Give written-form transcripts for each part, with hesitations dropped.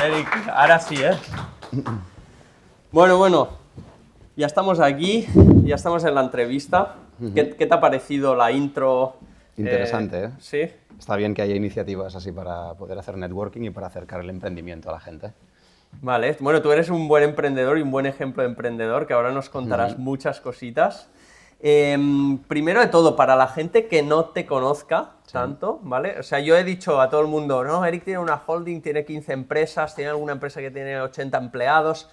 Eric, ahora sí, ¿eh? Bueno, ya estamos aquí, ya estamos en la entrevista. ¿Qué te ha parecido la intro? Interesante, ¿eh? Sí. Está bien que haya iniciativas así para poder hacer networking y para acercar el emprendimiento a la gente. Vale, bueno, tú eres un buen emprendedor y un buen ejemplo de emprendedor, que ahora nos contarás muchas cositas. Primero de todo, para la gente que no te conozca tanto, ¿vale? O sea, yo he dicho a todo el mundo, no, Eric tiene una holding, tiene 15 empresas, tiene alguna empresa que tiene 80 empleados,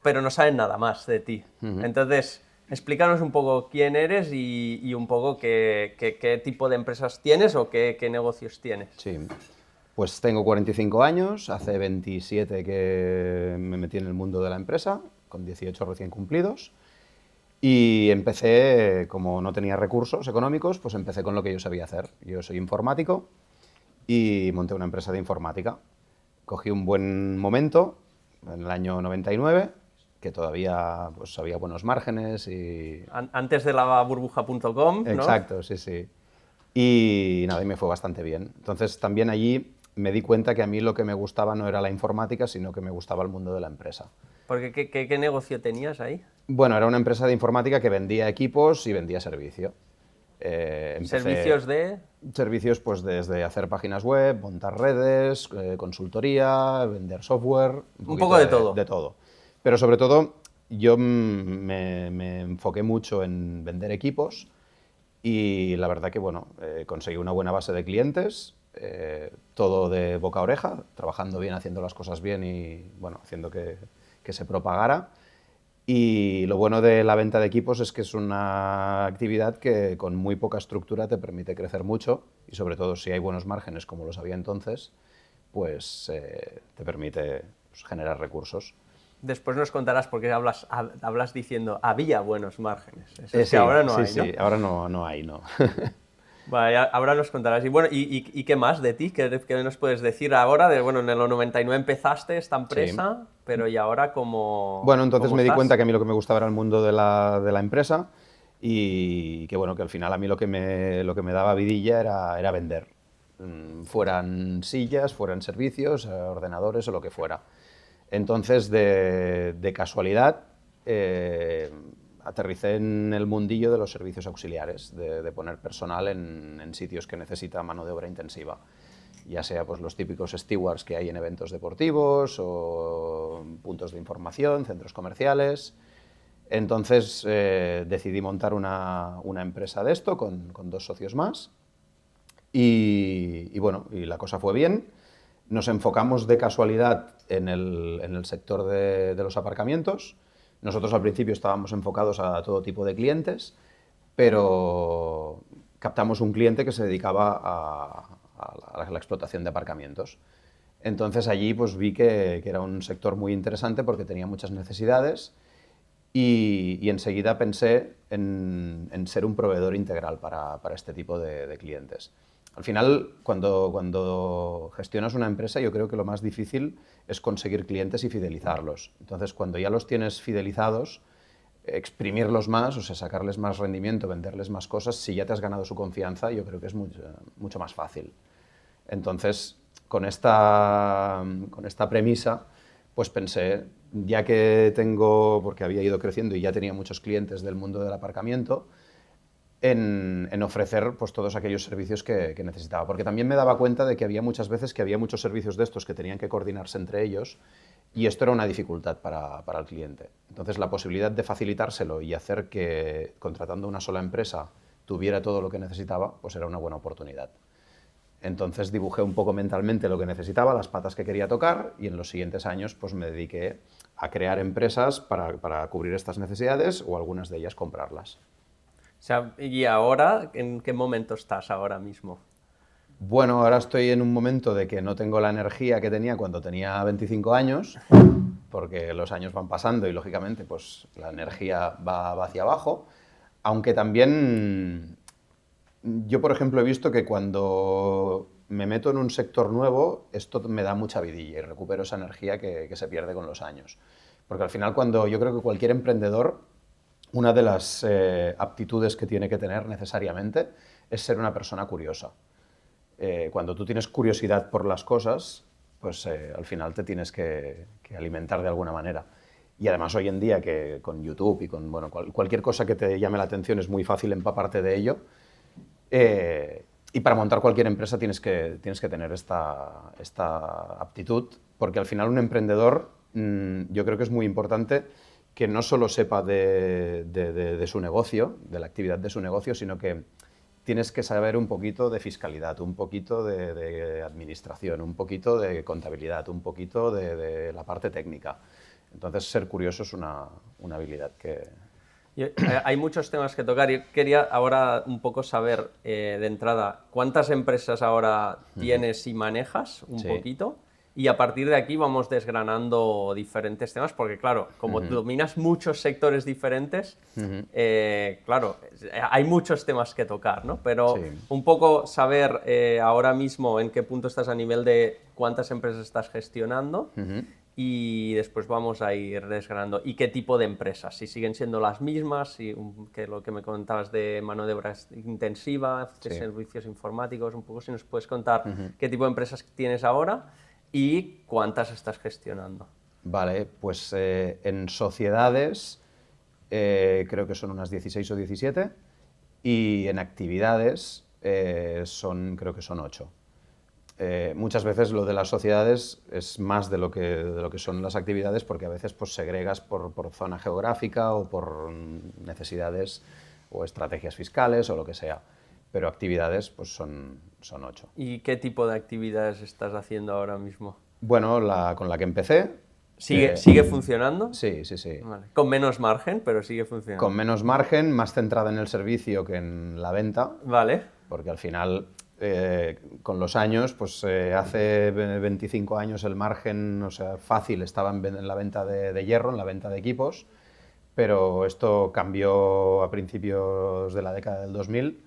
pero no saben nada más de ti. Entonces, explícanos un poco quién eres y un poco qué tipo de empresas tienes o qué negocios tienes. Sí. Pues tengo 45 años, hace 27 que me metí en el mundo de la empresa, con 18 recién cumplidos, y empecé, como no tenía recursos económicos, pues empecé con lo que yo sabía hacer. Yo soy informático y monté una empresa de informática. Cogí un buen momento, en el año 99, que todavía pues, había buenos márgenes y... Antes de la burbuja.com, ¿no? Exacto, sí, sí. Y nada, y me fue bastante bien. Entonces también allí me di cuenta que a mí lo que me gustaba no era la informática, sino que me gustaba el mundo de la empresa. Porque ¿qué negocio tenías ahí? Bueno, era una empresa de informática que vendía equipos y vendía servicio. Empecé Servicios de... servicios pues desde hacer páginas web, montar redes, consultoría, vender software, Un poquito poco de todo. de todo. Pero sobre todo yo me enfoqué mucho en vender equipos y la verdad que bueno, conseguí una buena base de clientes, todo de boca a oreja, trabajando bien, haciendo las cosas bien y bueno, haciendo que se propagara. Y lo bueno de la venta de equipos es que es una actividad que con muy poca estructura te permite crecer mucho y sobre todo si hay buenos márgenes como los había entonces, pues te permite pues, generar recursos. Después nos contarás por qué hablas diciendo había buenos márgenes. Eso es que Sí, ahora no sí, hay, ¿no? sí, ahora no hay, no. Vale, ahora nos contarás. Y bueno, ¿y qué más de ti? ¿Qué nos puedes decir ahora? Bueno, en el 99 empezaste esta Sí. empresa, pero ¿y ahora Bueno, entonces cómo me di cuenta estás? que a mí lo que me gustaba era el mundo de la empresa y que bueno, que al final a mí lo que me daba vidilla era vender. Fueran sillas, fueran servicios, ordenadores o lo que fuera. Entonces, de casualidad, aterricé en el mundillo de los servicios auxiliares, de poner personal en sitios que necesita mano de obra intensiva, ya sea pues, los típicos stewards que hay en eventos deportivos o puntos de información, centros comerciales. Entonces decidí montar una empresa de esto con dos socios más y bueno, y la cosa fue bien. Nos enfocamos de casualidad en el sector de los aparcamientos. Nosotros al principio estábamos enfocados a todo tipo de clientes, pero captamos un cliente que se dedicaba a la explotación de aparcamientos. Entonces allí pues vi que era un sector muy interesante porque tenía muchas necesidades y enseguida pensé en ser un proveedor integral para este tipo de clientes. Al final, cuando gestionas una empresa, yo creo que lo más difícil es conseguir clientes y fidelizarlos. Entonces, cuando ya los tienes fidelizados, exprimirlos más, o sea, sacarles más rendimiento, venderles más cosas, si ya te has ganado su confianza, yo creo que es mucho más fácil. Entonces, con esta premisa, pues pensé, ya que tengo, porque había ido creciendo y ya tenía muchos clientes del mundo del aparcamiento, en ofrecer pues, todos aquellos servicios que necesitaba. Porque también me daba cuenta de que había muchas veces que había muchos servicios de estos que tenían que coordinarse entre ellos y esto era una dificultad para el cliente. Entonces, la posibilidad de facilitárselo y hacer que, contratando una sola empresa, tuviera todo lo que necesitaba, pues era una buena oportunidad. Entonces dibujé un poco mentalmente lo que necesitaba, las patas que quería tocar y en los siguientes años pues me dediqué a crear empresas para cubrir estas necesidades o algunas de ellas comprarlas. O sea, ¿y ahora en qué momento estás ahora mismo? Bueno, ahora estoy en un momento de que no tengo la energía que tenía cuando tenía 25 años, porque los años van pasando y lógicamente pues la energía va hacia abajo, aunque también yo, por ejemplo, he visto que cuando me meto en un sector nuevo, esto me da mucha vidilla y recupero esa energía que se pierde con los años. Porque al final, cuando yo creo que cualquier emprendedor, una de las aptitudes que tiene que tener necesariamente es ser una persona curiosa. Cuando tú tienes curiosidad por las cosas, pues al final te tienes que alimentar de alguna manera. Y además hoy en día que con YouTube y con cualquier cosa que te llame la atención es muy fácil empaparte de ello. Y para montar cualquier empresa tienes que tener esta aptitud, porque al final un emprendedor yo creo que es muy importante que no solo sepa de su negocio, de la actividad de su negocio, sino que tienes que saber un poquito de fiscalidad, un poquito de administración, un poquito de contabilidad, un poquito de la parte técnica. Entonces, ser curioso es una habilidad que... Hay muchos temas que tocar. Yo quería ahora un poco saber, de entrada, ¿cuántas empresas ahora tienes y manejas un poquito? Y a partir de aquí vamos desgranando diferentes temas, porque claro, como dominas muchos sectores diferentes, claro, hay muchos temas que tocar, ¿no? Pero un poco saber ahora mismo en qué punto estás a nivel de cuántas empresas estás gestionando y después vamos a ir desgranando. ¿Y qué tipo de empresas? Si siguen siendo las mismas, que lo que me comentabas de mano de obra intensiva, de servicios informáticos, un poco si nos puedes contar qué tipo de empresas tienes ahora y cuántas estás gestionando. Vale, pues en sociedades creo que son unas 16 o 17 y en actividades creo que son 8. Muchas veces lo de las sociedades es más de lo que son las actividades, porque a veces pues, segregas por zona geográfica o por necesidades o estrategias fiscales o lo que sea. Pero actividades pues, son 8. ¿Y qué tipo de actividades estás haciendo ahora mismo? Bueno, con la que empecé... ¿Sigue funcionando? Sí. Vale. Con menos margen, pero sigue funcionando. Con menos margen, más centrada en el servicio que en la venta. Vale. Porque al final... con los años, pues hace 25 años el margen, o sea, fácil estaba en la venta de hierro, en la venta de equipos, pero esto cambió a principios de la década del 2000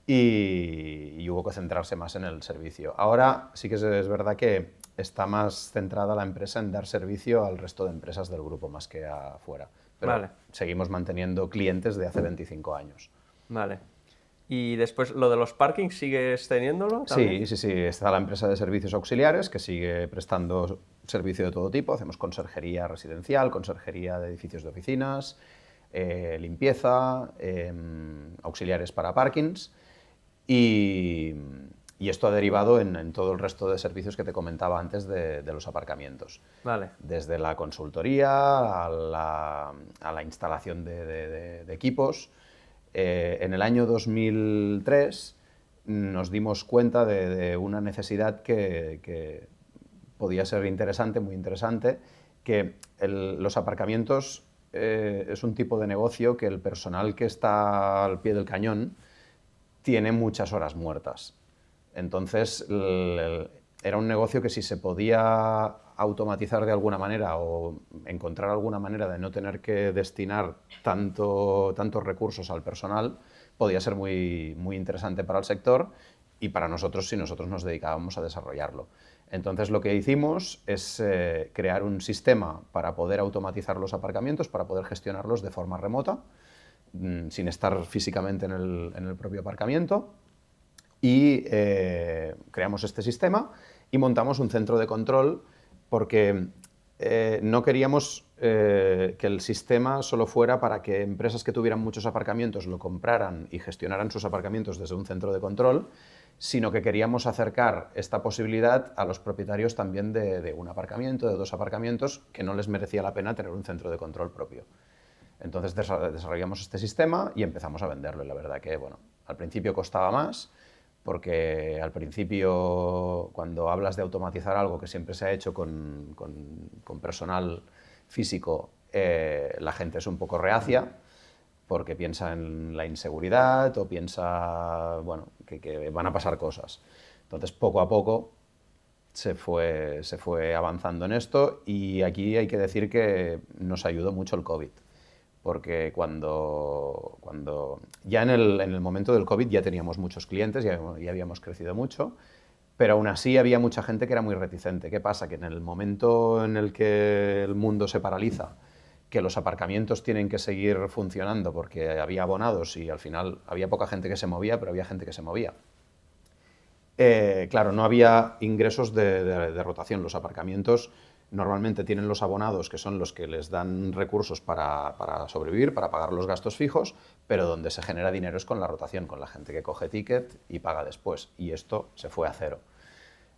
y hubo que centrarse más en el servicio. Ahora sí que es verdad que está más centrada la empresa en dar servicio al resto de empresas del grupo más que afuera, pero seguimos manteniendo clientes de hace 25 años. Vale. ¿Y después lo de los parkings sigues teniéndolo también? Sí. Está la empresa de servicios auxiliares que sigue prestando servicio de todo tipo. Hacemos conserjería residencial, conserjería de edificios de oficinas, limpieza, auxiliares para parkings y esto ha derivado en todo el resto de servicios que te comentaba antes de los aparcamientos. Vale. Desde la consultoría a la instalación de equipos. En el año 2003 nos dimos cuenta de una necesidad que podía ser interesante, muy interesante, que los aparcamientos es un tipo de negocio que el personal que está al pie del cañón tiene muchas horas muertas. Entonces era un negocio que si se podía automatizar de alguna manera o encontrar alguna manera de no tener que destinar tantos recursos al personal, podía ser muy, muy interesante para el sector y para nosotros si nosotros nos dedicábamos a desarrollarlo. Entonces lo que hicimos es crear un sistema para poder automatizar los aparcamientos, para poder gestionarlos de forma remota, sin estar físicamente en el propio aparcamiento, y creamos este sistema y montamos un centro de control porque no queríamos que el sistema solo fuera para que empresas que tuvieran muchos aparcamientos lo compraran y gestionaran sus aparcamientos desde un centro de control, sino que queríamos acercar esta posibilidad a los propietarios también de un aparcamiento, de 2 aparcamientos, que no les merecía la pena tener un centro de control propio. Entonces desarrollamos este sistema y empezamos a venderlo. Y la verdad que, bueno, al principio costaba más, porque al principio, cuando hablas de automatizar algo que siempre se ha hecho con personal físico, la gente es un poco reacia, porque piensa en la inseguridad o piensa, bueno, que van a pasar cosas. Entonces, poco a poco se fue avanzando en esto y aquí hay que decir que nos ayudó mucho el COVID. Porque cuando ya en el momento del COVID ya teníamos muchos clientes, ya habíamos crecido mucho, pero aún así había mucha gente que era muy reticente. ¿Qué pasa? Que en el momento en el que el mundo se paraliza, que los aparcamientos tienen que seguir funcionando porque había abonados y al final había poca gente que se movía, pero había gente que se movía. Claro, no había ingresos de rotación. Los aparcamientos normalmente tienen los abonados, que son los que les dan recursos para sobrevivir, para pagar los gastos fijos, pero donde se genera dinero es con la rotación, con la gente que coge ticket y paga después. Y esto se fue a cero.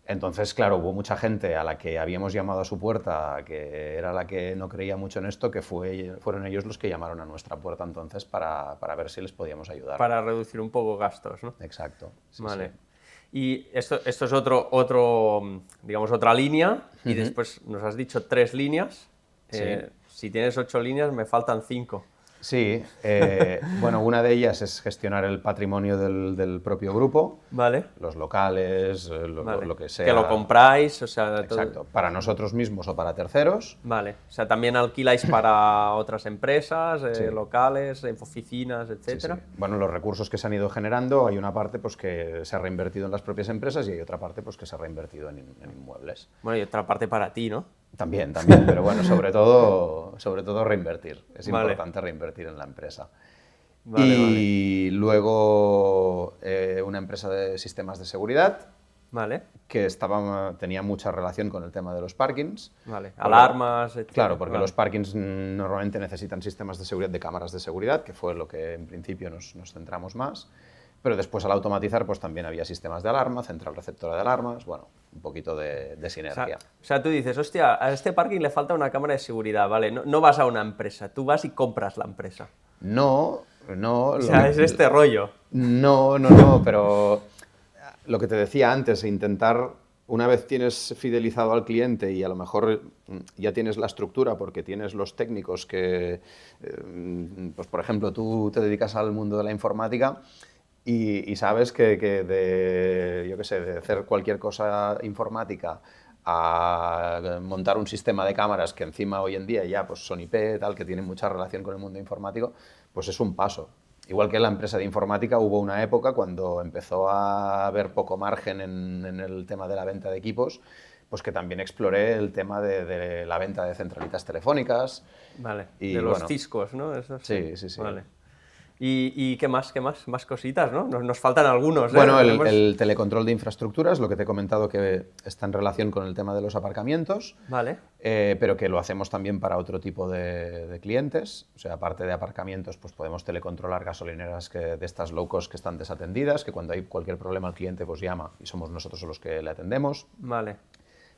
Entonces, claro, hubo mucha gente a la que habíamos llamado a su puerta, que era la que no creía mucho en esto, que fueron ellos los que llamaron a nuestra puerta entonces para ver si les podíamos ayudar. Para reducir un poco gastos, ¿no? Exacto. Sí, Vale. sí. Y esto es digamos, otra línea, y después nos has dicho 3 líneas. Sí. Si tienes 8 líneas, me faltan 5. Sí, bueno, una de ellas es gestionar el patrimonio del propio grupo, Vale. los locales, Vale. lo que sea. Que lo compráis, o sea... Exacto, para nosotros mismos o para terceros. Vale. O sea, también alquiláis para otras empresas, Sí. locales, oficinas, Sí, etcétera. sí. Bueno, los recursos que se han ido generando, hay una parte pues, que se ha reinvertido en las propias empresas y hay otra parte pues, que se ha reinvertido en inmuebles. Bueno, y otra parte para ti, ¿no? También, pero bueno, sobre todo reinvertir. Es Vale. importante reinvertir en la empresa. Vale, Y luego una empresa de sistemas de seguridad Vale. que tenía mucha relación con el tema de los parkings. Vale. Alarmas, etcétera. Claro, porque Vale. los parkings normalmente necesitan sistemas de seguridad, de cámaras de seguridad, que fue lo que en principio nos centramos más. Pero después al automatizar pues también había sistemas de alarma, central receptora de alarmas, bueno, un poquito de sinergia. O sea, tú dices, hostia, a este parking le falta una cámara de seguridad, ¿vale? No vas a una empresa, tú vas y compras la empresa. No. O sea, es este rollo. No, pero lo que te decía antes, intentar, una vez tienes fidelizado al cliente y a lo mejor ya tienes la estructura porque tienes los técnicos que, pues por ejemplo, tú te dedicas al mundo de la informática y sabes que yo qué sé, de hacer cualquier cosa informática a montar un sistema de cámaras que encima hoy en día ya pues son IP, tal, que tienen mucha relación con el mundo informático, pues es un paso. Igual que en la empresa de informática hubo una época cuando empezó a haber poco margen en el tema de la venta de equipos, pues que también exploré el tema de la venta de centralitas telefónicas. Vale, Y, de los bueno, Ciscos, ¿no? Eso sí. Vale. ¿Y qué más? Más cositas, ¿no? Nos faltan algunos, ¿eh? Bueno, el telecontrol de infraestructuras, lo que te he comentado que está en relación con el tema de los aparcamientos, Vale. pero que lo hacemos también para otro tipo de clientes. O sea, aparte de aparcamientos, pues podemos telecontrolar gasolineras de estas low cost que están desatendidas, que cuando hay cualquier problema al cliente pues llama y somos nosotros los que le atendemos. Vale.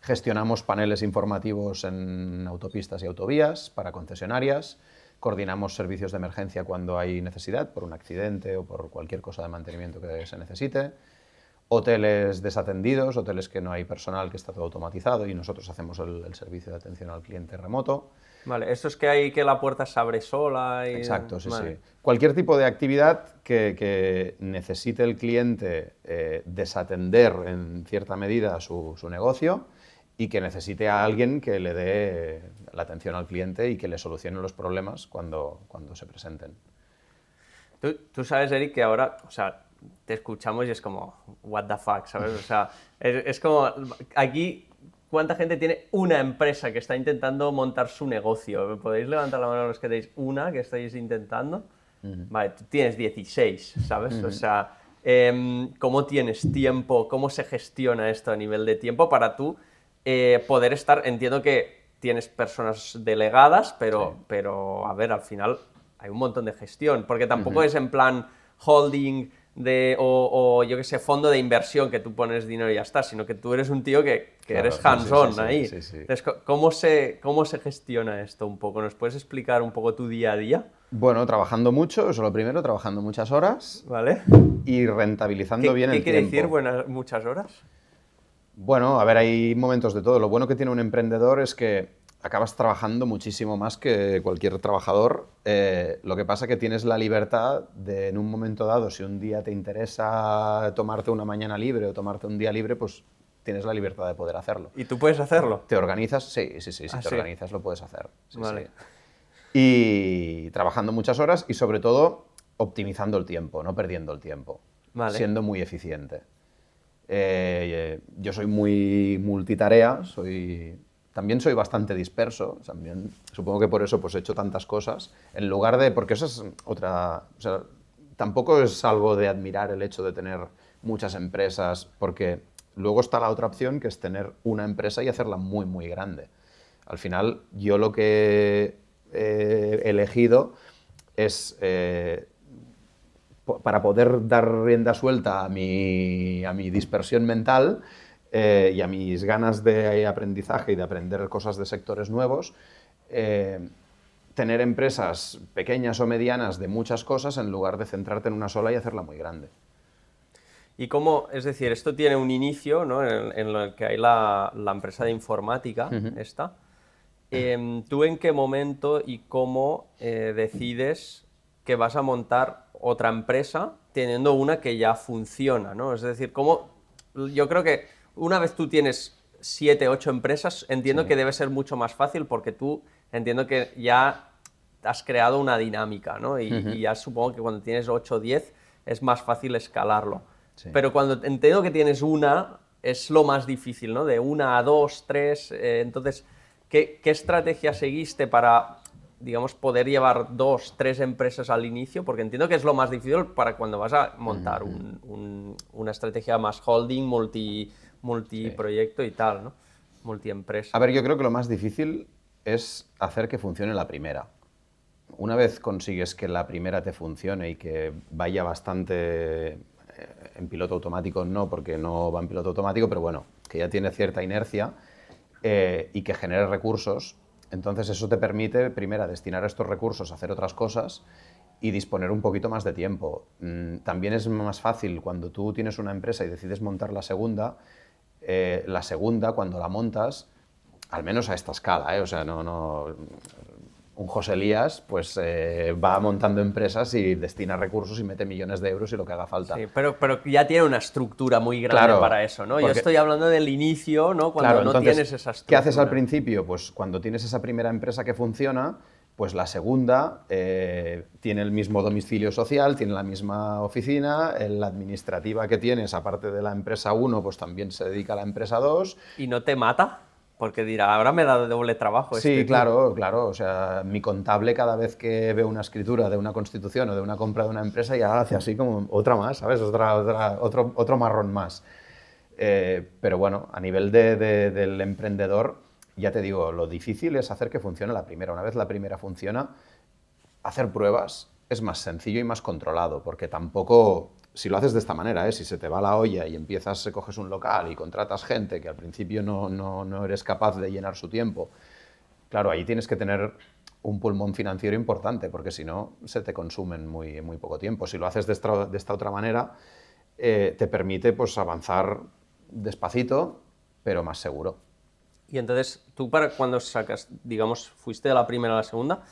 Gestionamos paneles informativos en autopistas y autovías para concesionarias. Coordinamos servicios de emergencia cuando hay necesidad, por un accidente o por cualquier cosa de mantenimiento que se necesite. Hoteles desatendidos, hoteles que no hay personal, que está todo automatizado y nosotros hacemos el servicio de atención al cliente remoto. Vale, esto es que hay que la puerta se abre sola y... Exacto, sí, vale. sí. Cualquier tipo de actividad que necesite el cliente desatender en cierta medida su negocio y que necesite a alguien que le dé la atención al cliente y que le solucione los problemas cuando se presenten. Tú sabes, Eric, que ahora, o sea, te escuchamos y es como, what the fuck, ¿sabes? O sea, es como, aquí, ¿cuánta gente tiene una empresa que está intentando montar su negocio? ¿Podéis levantar la mano los que tenéis una que estáis intentando? Vale, tú tienes 16, ¿sabes? O sea, ¿cómo tienes tiempo? ¿Cómo se gestiona esto a nivel de tiempo para tú poder estar? Entiendo que tienes personas delegadas, pero a ver, al final hay un montón de gestión, porque tampoco es en plan holding o yo qué sé, fondo de inversión que tú pones dinero y ya está, sino que tú eres un tío que Claro, eres hands-on ahí. Sí. Entonces, ¿cómo se gestiona esto un poco? ¿Nos puedes explicar un poco tu día a día? Bueno, trabajando mucho, eso lo primero, trabajando muchas horas ¿Vale? y rentabilizando bien el ¿Qué quiere tiempo. decir muchas horas? Bueno, a ver, hay momentos de todo. Lo bueno que tiene un emprendedor es que acabas trabajando muchísimo más que cualquier trabajador. Lo que pasa es que tienes la libertad de, en un momento dado, si un día te interesa tomarte una mañana libre o tomarte un día libre, pues tienes la libertad de poder hacerlo. ¿Y tú puedes hacerlo? ¿Te organizas? Sí, si ¿Ah, te sí? organizas lo puedes hacer. Sí, Vale. sí. Y trabajando muchas horas y sobre todo optimizando el tiempo, no perdiendo el tiempo, Vale. siendo muy eficiente. Yo soy muy multitarea, también soy bastante disperso, también, supongo que por eso pues, he hecho tantas cosas, en lugar de, porque eso es otra, o sea, tampoco es algo de admirar el hecho de tener muchas empresas, porque luego está la otra opción, que es tener una empresa y hacerla muy, muy grande. Al final, yo lo que he elegido es, para poder dar rienda suelta a mi dispersión mental y a mis ganas de aprendizaje y de aprender cosas de sectores nuevos, tener empresas pequeñas o medianas de muchas cosas en lugar de centrarte en una sola y hacerla muy grande. Y cómo, es decir, esto tiene un inicio, ¿no? En el que hay la empresa de informática, esta. ¿Tú en qué momento y cómo decides que vas a montar otra empresa teniendo una que ya funciona, ¿no? Es decir, yo creo que una vez tú tienes 7, 8 empresas, entiendo que debe ser mucho más fácil porque tú entiendo que ya has creado una dinámica, ¿no? Y ya supongo que cuando tienes 8 o 10 es más fácil escalarlo. Sí. Pero cuando entiendo que tienes una, es lo más difícil, ¿no? De 1 a 2, 3, entonces, ¿qué estrategia seguiste para, digamos, poder llevar 2, 3 empresas al inicio? Porque entiendo que es lo más difícil para cuando vas a montar una estrategia más holding, multiproyecto y tal, ¿no? Multiempresa. A ver, yo creo que lo más difícil es hacer que funcione la primera. Una vez consigues que la primera te funcione y que vaya bastante en piloto automático, no, porque no va en piloto automático, pero bueno, que ya tiene cierta inercia y que genere recursos, entonces eso te permite, primero, destinar estos recursos a hacer otras cosas y disponer un poquito más de tiempo. También es más fácil cuando tú tienes una empresa y decides montar la segunda, cuando la montas, al menos a esta escala, o sea, un José Elías pues va montando empresas y destina recursos y mete millones de euros y lo que haga falta. Sí, pero ya tiene una estructura muy grande, claro, para eso, ¿no? Yo estoy hablando del inicio, ¿no? Cuando claro, no entonces, tienes esa estructura. ¿qué haces al principio? Pues cuando tienes esa primera empresa que funciona, pues la segunda tiene el mismo domicilio social, tiene la misma oficina, la administrativa que tienes, aparte de la empresa 1, pues también se dedica a la empresa 2. ¿Y no te mata? Porque dirá, ahora me da doble trabajo. Sí, claro, claro. O sea, mi contable cada vez que ve una escritura de una constitución o de una compra de una empresa ya hace así como otra más, ¿sabes? Otro marrón más. Pero bueno, a nivel del emprendedor, ya te digo, lo difícil es hacer que funcione la primera. Una vez la primera funciona, hacer pruebas es más sencillo y más controlado, porque tampoco, si lo haces de esta manera, si se te va la olla y coges un local y contratas gente que al principio no eres capaz de llenar su tiempo, claro, ahí tienes que tener un pulmón financiero importante, porque si no, se te consumen muy, muy poco tiempo. Si lo haces de esta otra manera, te permite pues, avanzar despacito, pero más seguro. Y entonces, tú cuando sacas, digamos, fuiste de la primera a la segunda,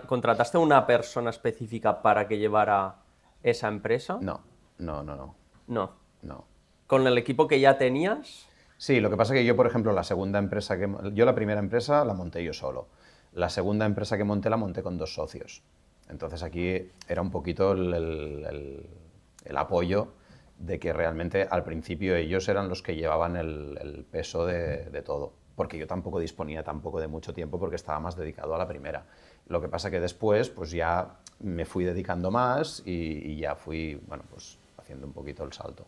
¿contrataste a una persona específica para que llevara esa empresa? No. No. ¿Con el equipo que ya tenías? Sí, lo que pasa es que yo, por ejemplo, yo la primera empresa la monté yo solo. La segunda empresa que monté la monté con 2 socios. Entonces aquí era un poquito el apoyo de que realmente al principio ellos eran los que llevaban el peso de todo, porque yo tampoco disponía de mucho tiempo porque estaba más dedicado a la primera. Lo que pasa que después pues ya me fui dedicando más y ya fui, bueno, pues haciendo un poquito el salto.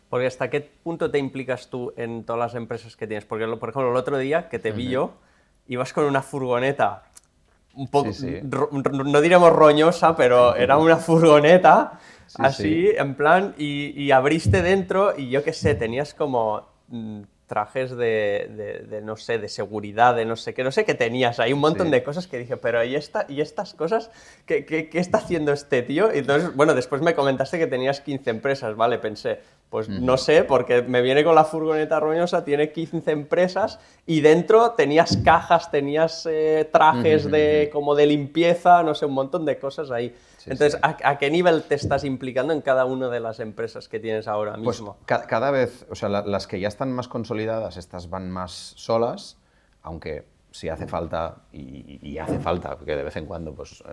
Porque ¿hasta qué punto te implicas tú en todas las empresas que tienes? Porque, por ejemplo, el otro día que te vi yo, ibas con una furgoneta un poco, Sí. no diremos roñosa, pero era una furgoneta así, sí. en plan, y abriste dentro y yo qué sé, tenías como trajes de no sé, de seguridad, de no sé qué tenías ahí, un montón de cosas que dije, pero ¿y estas cosas? ¿Qué está haciendo este tío? Y entonces, bueno, después me comentaste que tenías 15 empresas, ¿vale? Pensé, pues no sé, porque me viene con la furgoneta roñosa, tiene 15 empresas y dentro tenías cajas, tenías trajes como de limpieza, no sé, un montón de cosas ahí. Entonces, ¿a qué nivel te estás implicando en cada una de las empresas que tienes ahora mismo? Pues cada vez, o sea, las que ya están más consolidadas, estas van más solas, aunque sí hace falta, y hace falta, que de vez en cuando pues,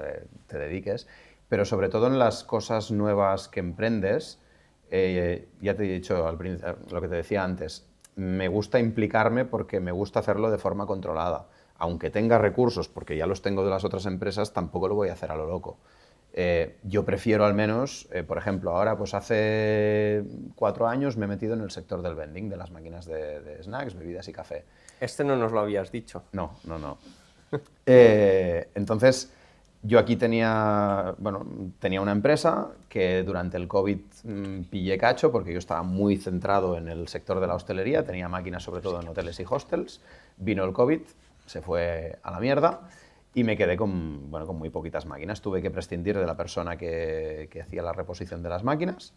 te dediques, pero sobre todo en las cosas nuevas que emprendes, ya te he dicho lo que te decía antes, me gusta implicarme porque me gusta hacerlo de forma controlada. Aunque tenga recursos, porque ya los tengo de las otras empresas, tampoco lo voy a hacer a lo loco. yo prefiero al menos, por ejemplo, ahora pues hace 4 años me he metido en el sector del vending, de las máquinas de snacks, bebidas y café. Este no nos lo habías dicho. No. Entonces, yo aquí tenía una empresa que durante el COVID pillé cacho porque yo estaba muy centrado en el sector de la hostelería, tenía máquinas sobre todo en hoteles y hostels, vino el COVID, se fue a la mierda y me quedé con muy poquitas máquinas. Tuve que prescindir de la persona que hacía la reposición de las máquinas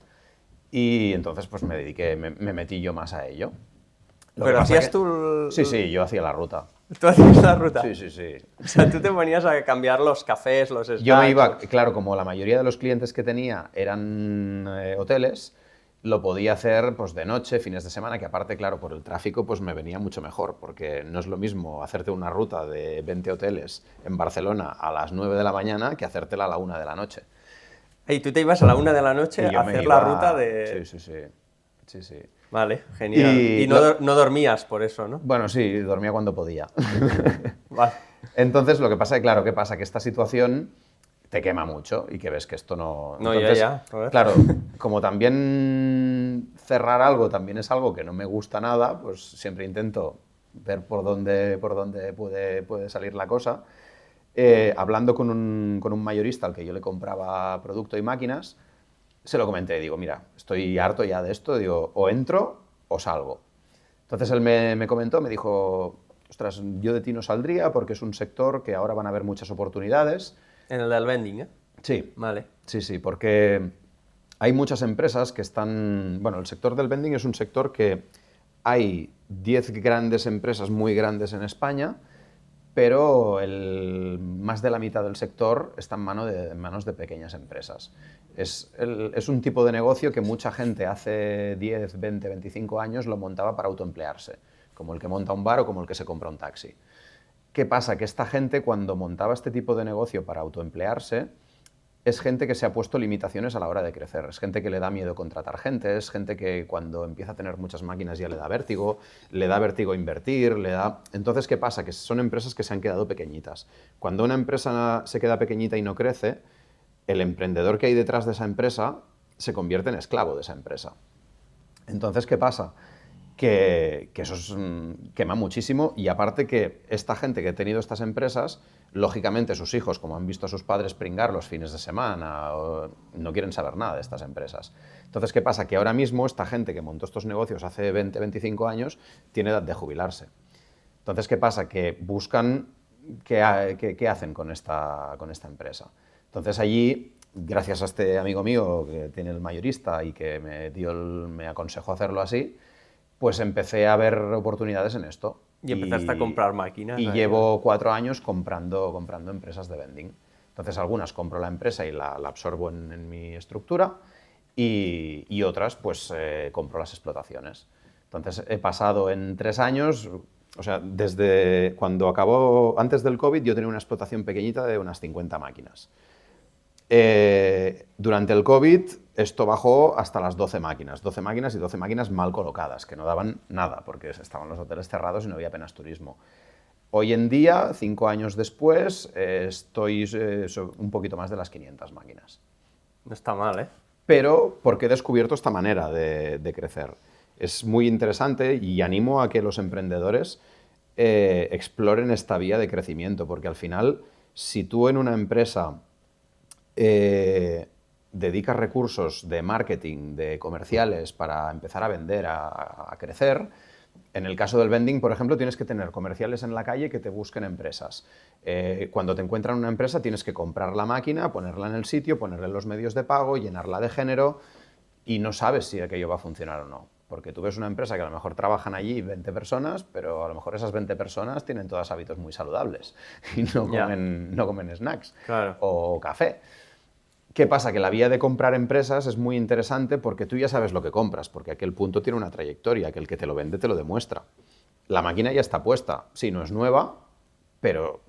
y entonces pues me metí yo más a ello. Pero hacías tú... Sí, yo hacía la ruta. ¿Tú hacías la ruta? Sí. O sea, tú te ponías a cambiar los cafés, los snacks... Yo me iba, claro, como la mayoría de los clientes que tenía eran hoteles, lo podía hacer pues de noche, fines de semana, que aparte, claro, por el tráfico pues me venía mucho mejor, porque no es lo mismo hacerte una ruta de 20 hoteles en Barcelona a las 9 de la mañana que hacértela a la 1 de la noche. Y tú te ibas a la 1 de la noche Y yo a me hacer iba... la ruta de... Sí. Vale, genial. Y no dormías por eso, ¿no? Bueno, sí, dormía cuando podía. Vale. Entonces, lo que pasa es, claro, ¿qué pasa? Que esta situación te quema mucho y que ves que esto no... No, Entonces, ya. Claro, como también cerrar algo también es algo que no me gusta nada, pues siempre intento ver por dónde puede salir la cosa. Hablando con un mayorista al que yo le compraba producto y máquinas, se lo comenté, digo, mira, estoy harto ya de esto, digo, o entro o salgo. Entonces él me comentó, me dijo, ostras, yo de ti no saldría porque es un sector que ahora van a haber muchas oportunidades. En el del vending, ¿eh? Sí. Vale. Sí, porque hay muchas empresas que están... Bueno, el sector del vending es un sector que hay 10 grandes empresas muy grandes en España, pero más de la mitad del sector está en manos de pequeñas empresas. Es un tipo de negocio que mucha gente hace 10, 20, 25 años lo montaba para autoemplearse, como el que monta un bar o como el que se compra un taxi. ¿Qué pasa? Que esta gente, cuando montaba este tipo de negocio para autoemplearse, es gente que se ha puesto limitaciones a la hora de crecer, es gente que le da miedo contratar gente, es gente que cuando empieza a tener muchas máquinas ya le da vértigo invertir, Entonces, ¿qué pasa? Que son empresas que se han quedado pequeñitas. Cuando una empresa se queda pequeñita y no crece, el emprendedor que hay detrás de esa empresa se convierte en esclavo de esa empresa. Entonces, ¿qué pasa? Que eso quema muchísimo y aparte que esta gente que ha tenido estas empresas, lógicamente sus hijos, como han visto a sus padres pringar los fines de semana, no quieren saber nada de estas empresas. Entonces, ¿qué pasa? Que ahora mismo esta gente que montó estos negocios hace 20, 25 años tiene edad de jubilarse. Entonces, ¿qué pasa? Que buscan qué hacen con esta empresa. Entonces, allí, gracias a este amigo mío que tiene el mayorista y que me aconsejó hacerlo así, pues empecé a ver oportunidades en esto. Y empezaste a comprar máquinas. Y llevo 4 años comprando empresas de vending. Entonces, algunas compro la empresa y la absorbo en mi estructura y otras, pues, compro las explotaciones. Entonces, he pasado en 3 años, o sea, desde cuando acabó, antes del COVID, yo tenía una explotación pequeñita de unas 50 máquinas. Durante el COVID esto bajó hasta las 12 máquinas y 12 máquinas mal colocadas, que no daban nada, porque estaban los hoteles cerrados y no había apenas turismo. Hoy en día, 5 años después, estoy un poquito más de las 500 máquinas. No está mal, ¿eh? Pero porque he descubierto esta manera de crecer. Es muy interesante y animo a que los emprendedores exploren esta vía de crecimiento, porque al final, si tú en una empresa dedicas recursos de marketing, de comerciales para empezar a vender, a crecer. En el caso del vending, por ejemplo, tienes que tener comerciales en la calle que te busquen empresas. Cuando te encuentran una empresa tienes que comprar la máquina, ponerla en el sitio, ponerle los medios de pago, llenarla de género y no sabes si aquello va a funcionar o no. Porque tú ves una empresa que a lo mejor trabajan allí 20 personas, pero a lo mejor esas 20 personas tienen todos hábitos muy saludables y no comen snacks o café. ¿Qué pasa? Que la vía de comprar empresas es muy interesante porque tú ya sabes lo que compras, porque aquel punto tiene una trayectoria, que el que te lo vende te lo demuestra. La máquina ya está puesta, sí, no es nueva, pero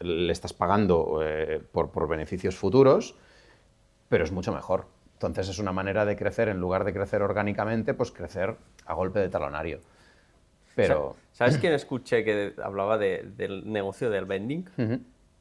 le estás pagando por beneficios futuros, pero es mucho mejor. Entonces es una manera de crecer, en lugar de crecer orgánicamente, pues crecer a golpe de talonario. Pero... ¿Sabes quién escuché que hablaba del negocio del vending?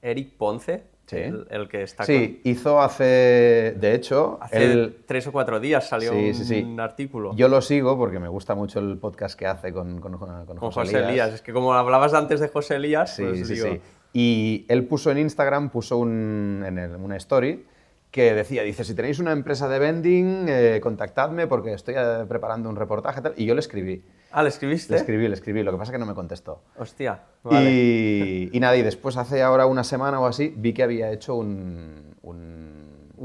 Eric Ponce. Sí. El que está Sí, hizo hace, de hecho, hace 3 o 4 días salió un artículo. Yo lo sigo porque me gusta mucho el podcast que hace con Con José José Elías. Elías. Es que como hablabas antes de José Elías, Sí, pues sí, digo... sí. Y él puso en Instagram, una story que dice, si tenéis una empresa de vending, contactadme porque estoy preparando un reportaje tal. Y yo le escribí. Ah, ¿le escribiste? Le escribí, lo que pasa es que no me contestó. Hostia, vale. Y nada, y después hace ahora una semana o así, vi que había hecho un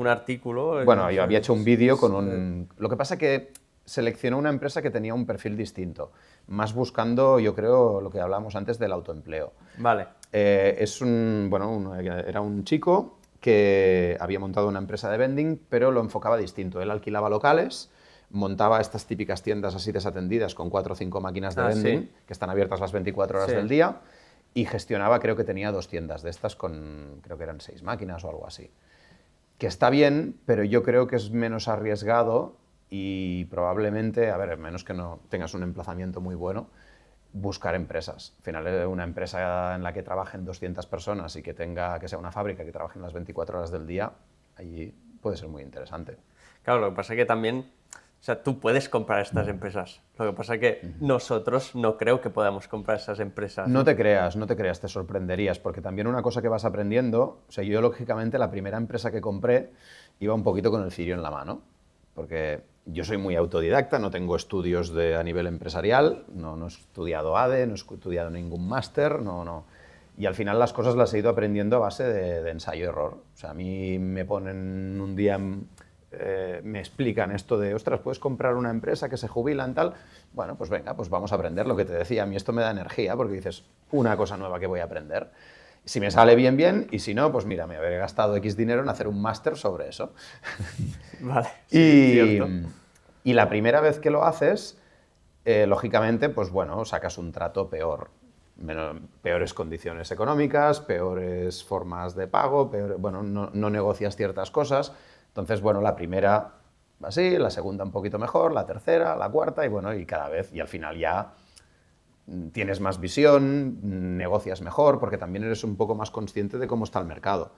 artículo. Bueno, yo había hecho un vídeo con un... Lo que pasa es que seleccionó una empresa que tenía un perfil distinto, más buscando, yo creo, lo que hablábamos antes del autoempleo. Vale. Era un chico que había montado una empresa de vending, pero lo enfocaba distinto. Él alquilaba locales, montaba estas típicas tiendas así desatendidas con 4 o 5 máquinas de vending, sí, que están abiertas las 24 horas sí, del día, y gestionaba, creo que tenía 2 tiendas de estas con, creo que eran 6 máquinas o algo así. Que está bien, pero yo creo que es menos arriesgado y probablemente, a ver, a menos que no tengas un emplazamiento muy bueno, buscar empresas. Al final, una empresa en la que trabajen 200 personas y que sea una fábrica que trabaje en las 24 horas del día, allí puede ser muy interesante. Claro, lo que pasa es que también, o sea, tú puedes comprar estas empresas. Lo que pasa es que nosotros no creo que podamos comprar esas empresas. No te creas, te sorprenderías, porque también una cosa que vas aprendiendo, o sea, yo lógicamente la primera empresa que compré iba un poquito con el cirio en la mano, porque yo soy muy autodidacta, no tengo estudios a nivel empresarial, no he estudiado ADE, no he estudiado ningún máster, no. Y al final las cosas las he ido aprendiendo a base de ensayo-error. O sea, a mí me ponen un día, me explican esto de, ostras, puedes comprar una empresa que se jubilan, tal. Bueno, pues venga, pues vamos a aprender lo que te decía. A mí esto me da energía porque dices, una cosa nueva que voy a aprender. Si me sale bien, bien, y si no, pues mira, me habré gastado X dinero en hacer un máster sobre eso. Vale, sí, cierto. Y la primera vez que lo haces, lógicamente, pues bueno, sacas un trato peor. Peores condiciones económicas, peores formas de pago, no negocias ciertas cosas. Entonces, bueno, la primera va así, la segunda un poquito mejor, la tercera, la cuarta, y cada vez, y al final ya tienes más visión, negocias mejor, porque también eres un poco más consciente de cómo está el mercado.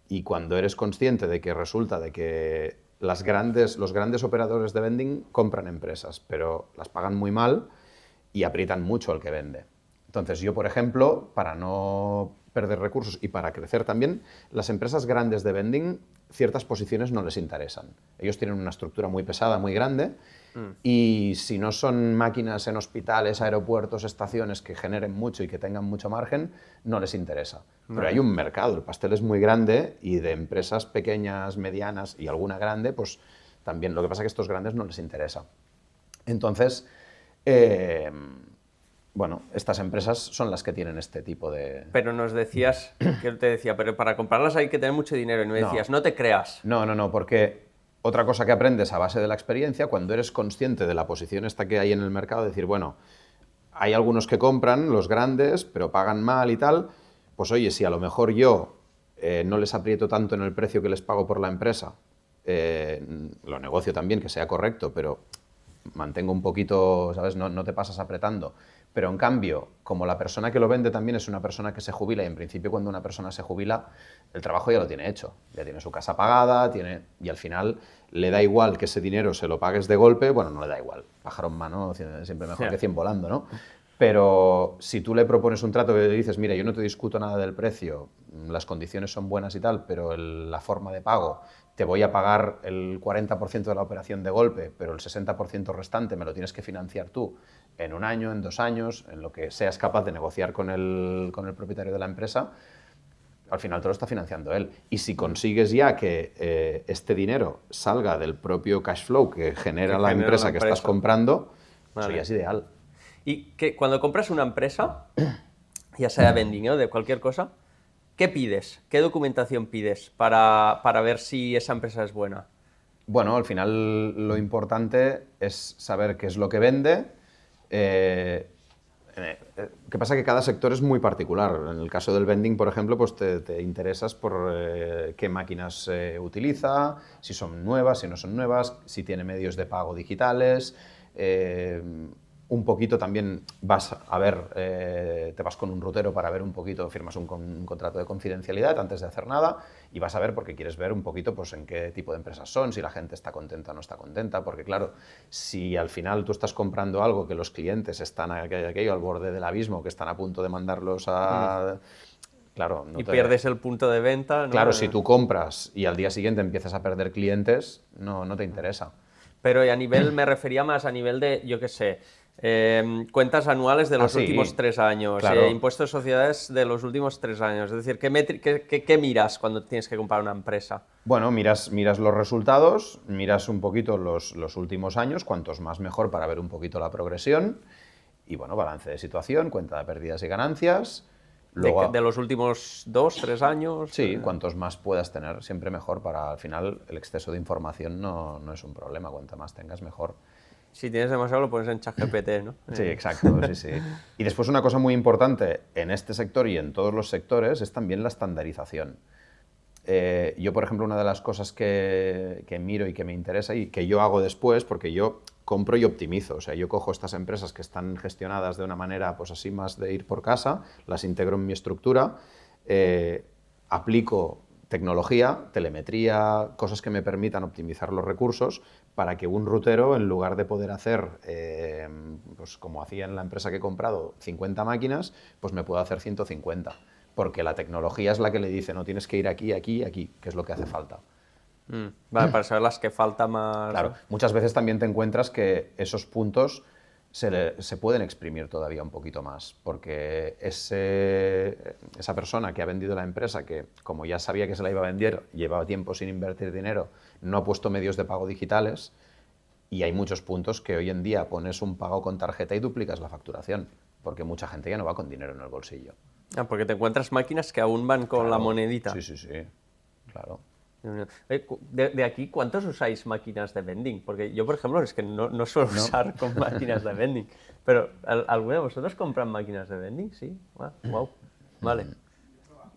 Y cuando eres consciente de que resulta de que los grandes operadores de vending compran empresas, pero las pagan muy mal y aprietan mucho al que vende. Entonces yo, por ejemplo, para no perder recursos y para crecer también, las empresas grandes de vending, ciertas posiciones no les interesan. Ellos tienen una estructura muy pesada, muy grande, y si no son máquinas en hospitales, aeropuertos, estaciones que generen mucho y que tengan mucho margen, no les interesa. Pero hay un mercado, el pastel es muy grande y de empresas pequeñas, medianas y alguna grande, pues también. Lo que pasa es que a estos grandes no les interesa. Entonces, estas empresas son las que tienen este tipo de... Pero nos decías, que él te decía, pero para comprarlas hay que tener mucho dinero. Y me decías, no te creas. No, porque otra cosa que aprendes a base de la experiencia, cuando eres consciente de la posición esta que hay en el mercado, decir, bueno, hay algunos que compran, los grandes, pero pagan mal y tal, pues oye, si a lo mejor yo no les aprieto tanto en el precio que les pago por la empresa, lo negocio también, que sea correcto, pero mantengo un poquito, ¿sabes? No te pasas apretando. Pero en cambio, como la persona que lo vende también es una persona que se jubila, y en principio cuando una persona se jubila, el trabajo ya lo tiene hecho, ya tiene su casa pagada, y al final le da igual que ese dinero se lo pagues de golpe, bueno, no le da igual, pájaro en mano siempre mejor que 100 volando, ¿no? Pero si tú le propones un trato que le dices, mira, yo no te discuto nada del precio, las condiciones son buenas y tal, pero la forma de pago, te voy a pagar el 40% de la operación de golpe, pero el 60% restante me lo tienes que financiar tú en 1 año, en 2 años, en lo que seas capaz de negociar con el propietario de la empresa, al final te lo está financiando él. Y si consigues ya que este dinero salga del propio cash flow que genera la empresa que estás comprando, eso ya es ideal. Y que cuando compras una empresa, ya sea vending o de cualquier cosa, ¿qué pides? ¿Qué documentación pides para ver si esa empresa es buena? Bueno, al final lo importante es saber qué es lo que vende. ¿Qué pasa? Que cada sector es muy particular. En el caso del vending, por ejemplo, pues te interesas por qué máquinas utiliza, si son nuevas, si no son nuevas, si tiene medios de pago digitales. un poquito también vas a ver, te vas con un rutero para ver un poquito, firmas un contrato de confidencialidad antes de hacer nada y vas a ver porque quieres ver un poquito pues, en qué tipo de empresas son, si la gente está contenta o no está contenta, porque claro, si al final tú estás comprando algo que los clientes están aquello al borde del abismo, que están a punto de mandarlos a... Claro, y pierdes el punto de venta, ¿no? Claro, si tú compras y al día siguiente empiezas a perder clientes, no te interesa. Pero a nivel, me refería más a nivel de, yo qué sé, cuentas anuales de los sí, últimos 3 años, claro. impuestos de sociedades de los últimos 3 años. Es decir, ¿qué miras cuando tienes que comprar una empresa? Bueno, miras los resultados, miras un poquito los últimos años, cuantos más mejor para ver un poquito la progresión. Y bueno, balance de situación, cuenta de pérdidas y ganancias. Luego, De los últimos 2, 3 años. Sí, cuantos más puedas tener, siempre mejor. Para al final, el exceso de información no es un problema. Cuanto más tengas, mejor. Si tienes demasiado, lo pones en ChatGPT, ¿no? Sí, exacto, sí, sí. Y después una cosa muy importante en este sector y en todos los sectores es también la estandarización. Yo, por ejemplo, una de las cosas que miro y que me interesa y que yo hago después, porque yo compro y optimizo, o sea, yo cojo estas empresas que están gestionadas de una manera, pues así más de ir por casa, las integro en mi estructura, aplico tecnología, telemetría, cosas que me permitan optimizar los recursos para que un rutero, en lugar de poder hacer, pues como hacía en la empresa que he comprado, 50 máquinas, pues me pueda hacer 150. Porque la tecnología es la que le dice, no, tienes que ir aquí, aquí, aquí, que es lo que hace falta. Vale, para saber las que falta más... Claro, muchas veces también te encuentras que esos puntos se pueden exprimir todavía un poquito más, porque esa persona que ha vendido la empresa, que como ya sabía que se la iba a vender, llevaba tiempo sin invertir dinero, no ha puesto medios de pago digitales, y hay muchos puntos que hoy en día pones un pago con tarjeta y duplicas la facturación, porque mucha gente ya no va con dinero en el bolsillo. Ah, porque te encuentras máquinas que aún van con la monedita. Sí, sí, sí, claro. De aquí, ¿cuántos usáis máquinas de vending? Porque yo, por ejemplo, es que no suelo usar con máquinas de vending. Pero, ¿alguno de vosotros compran máquinas de vending? Sí. Wow. Vale.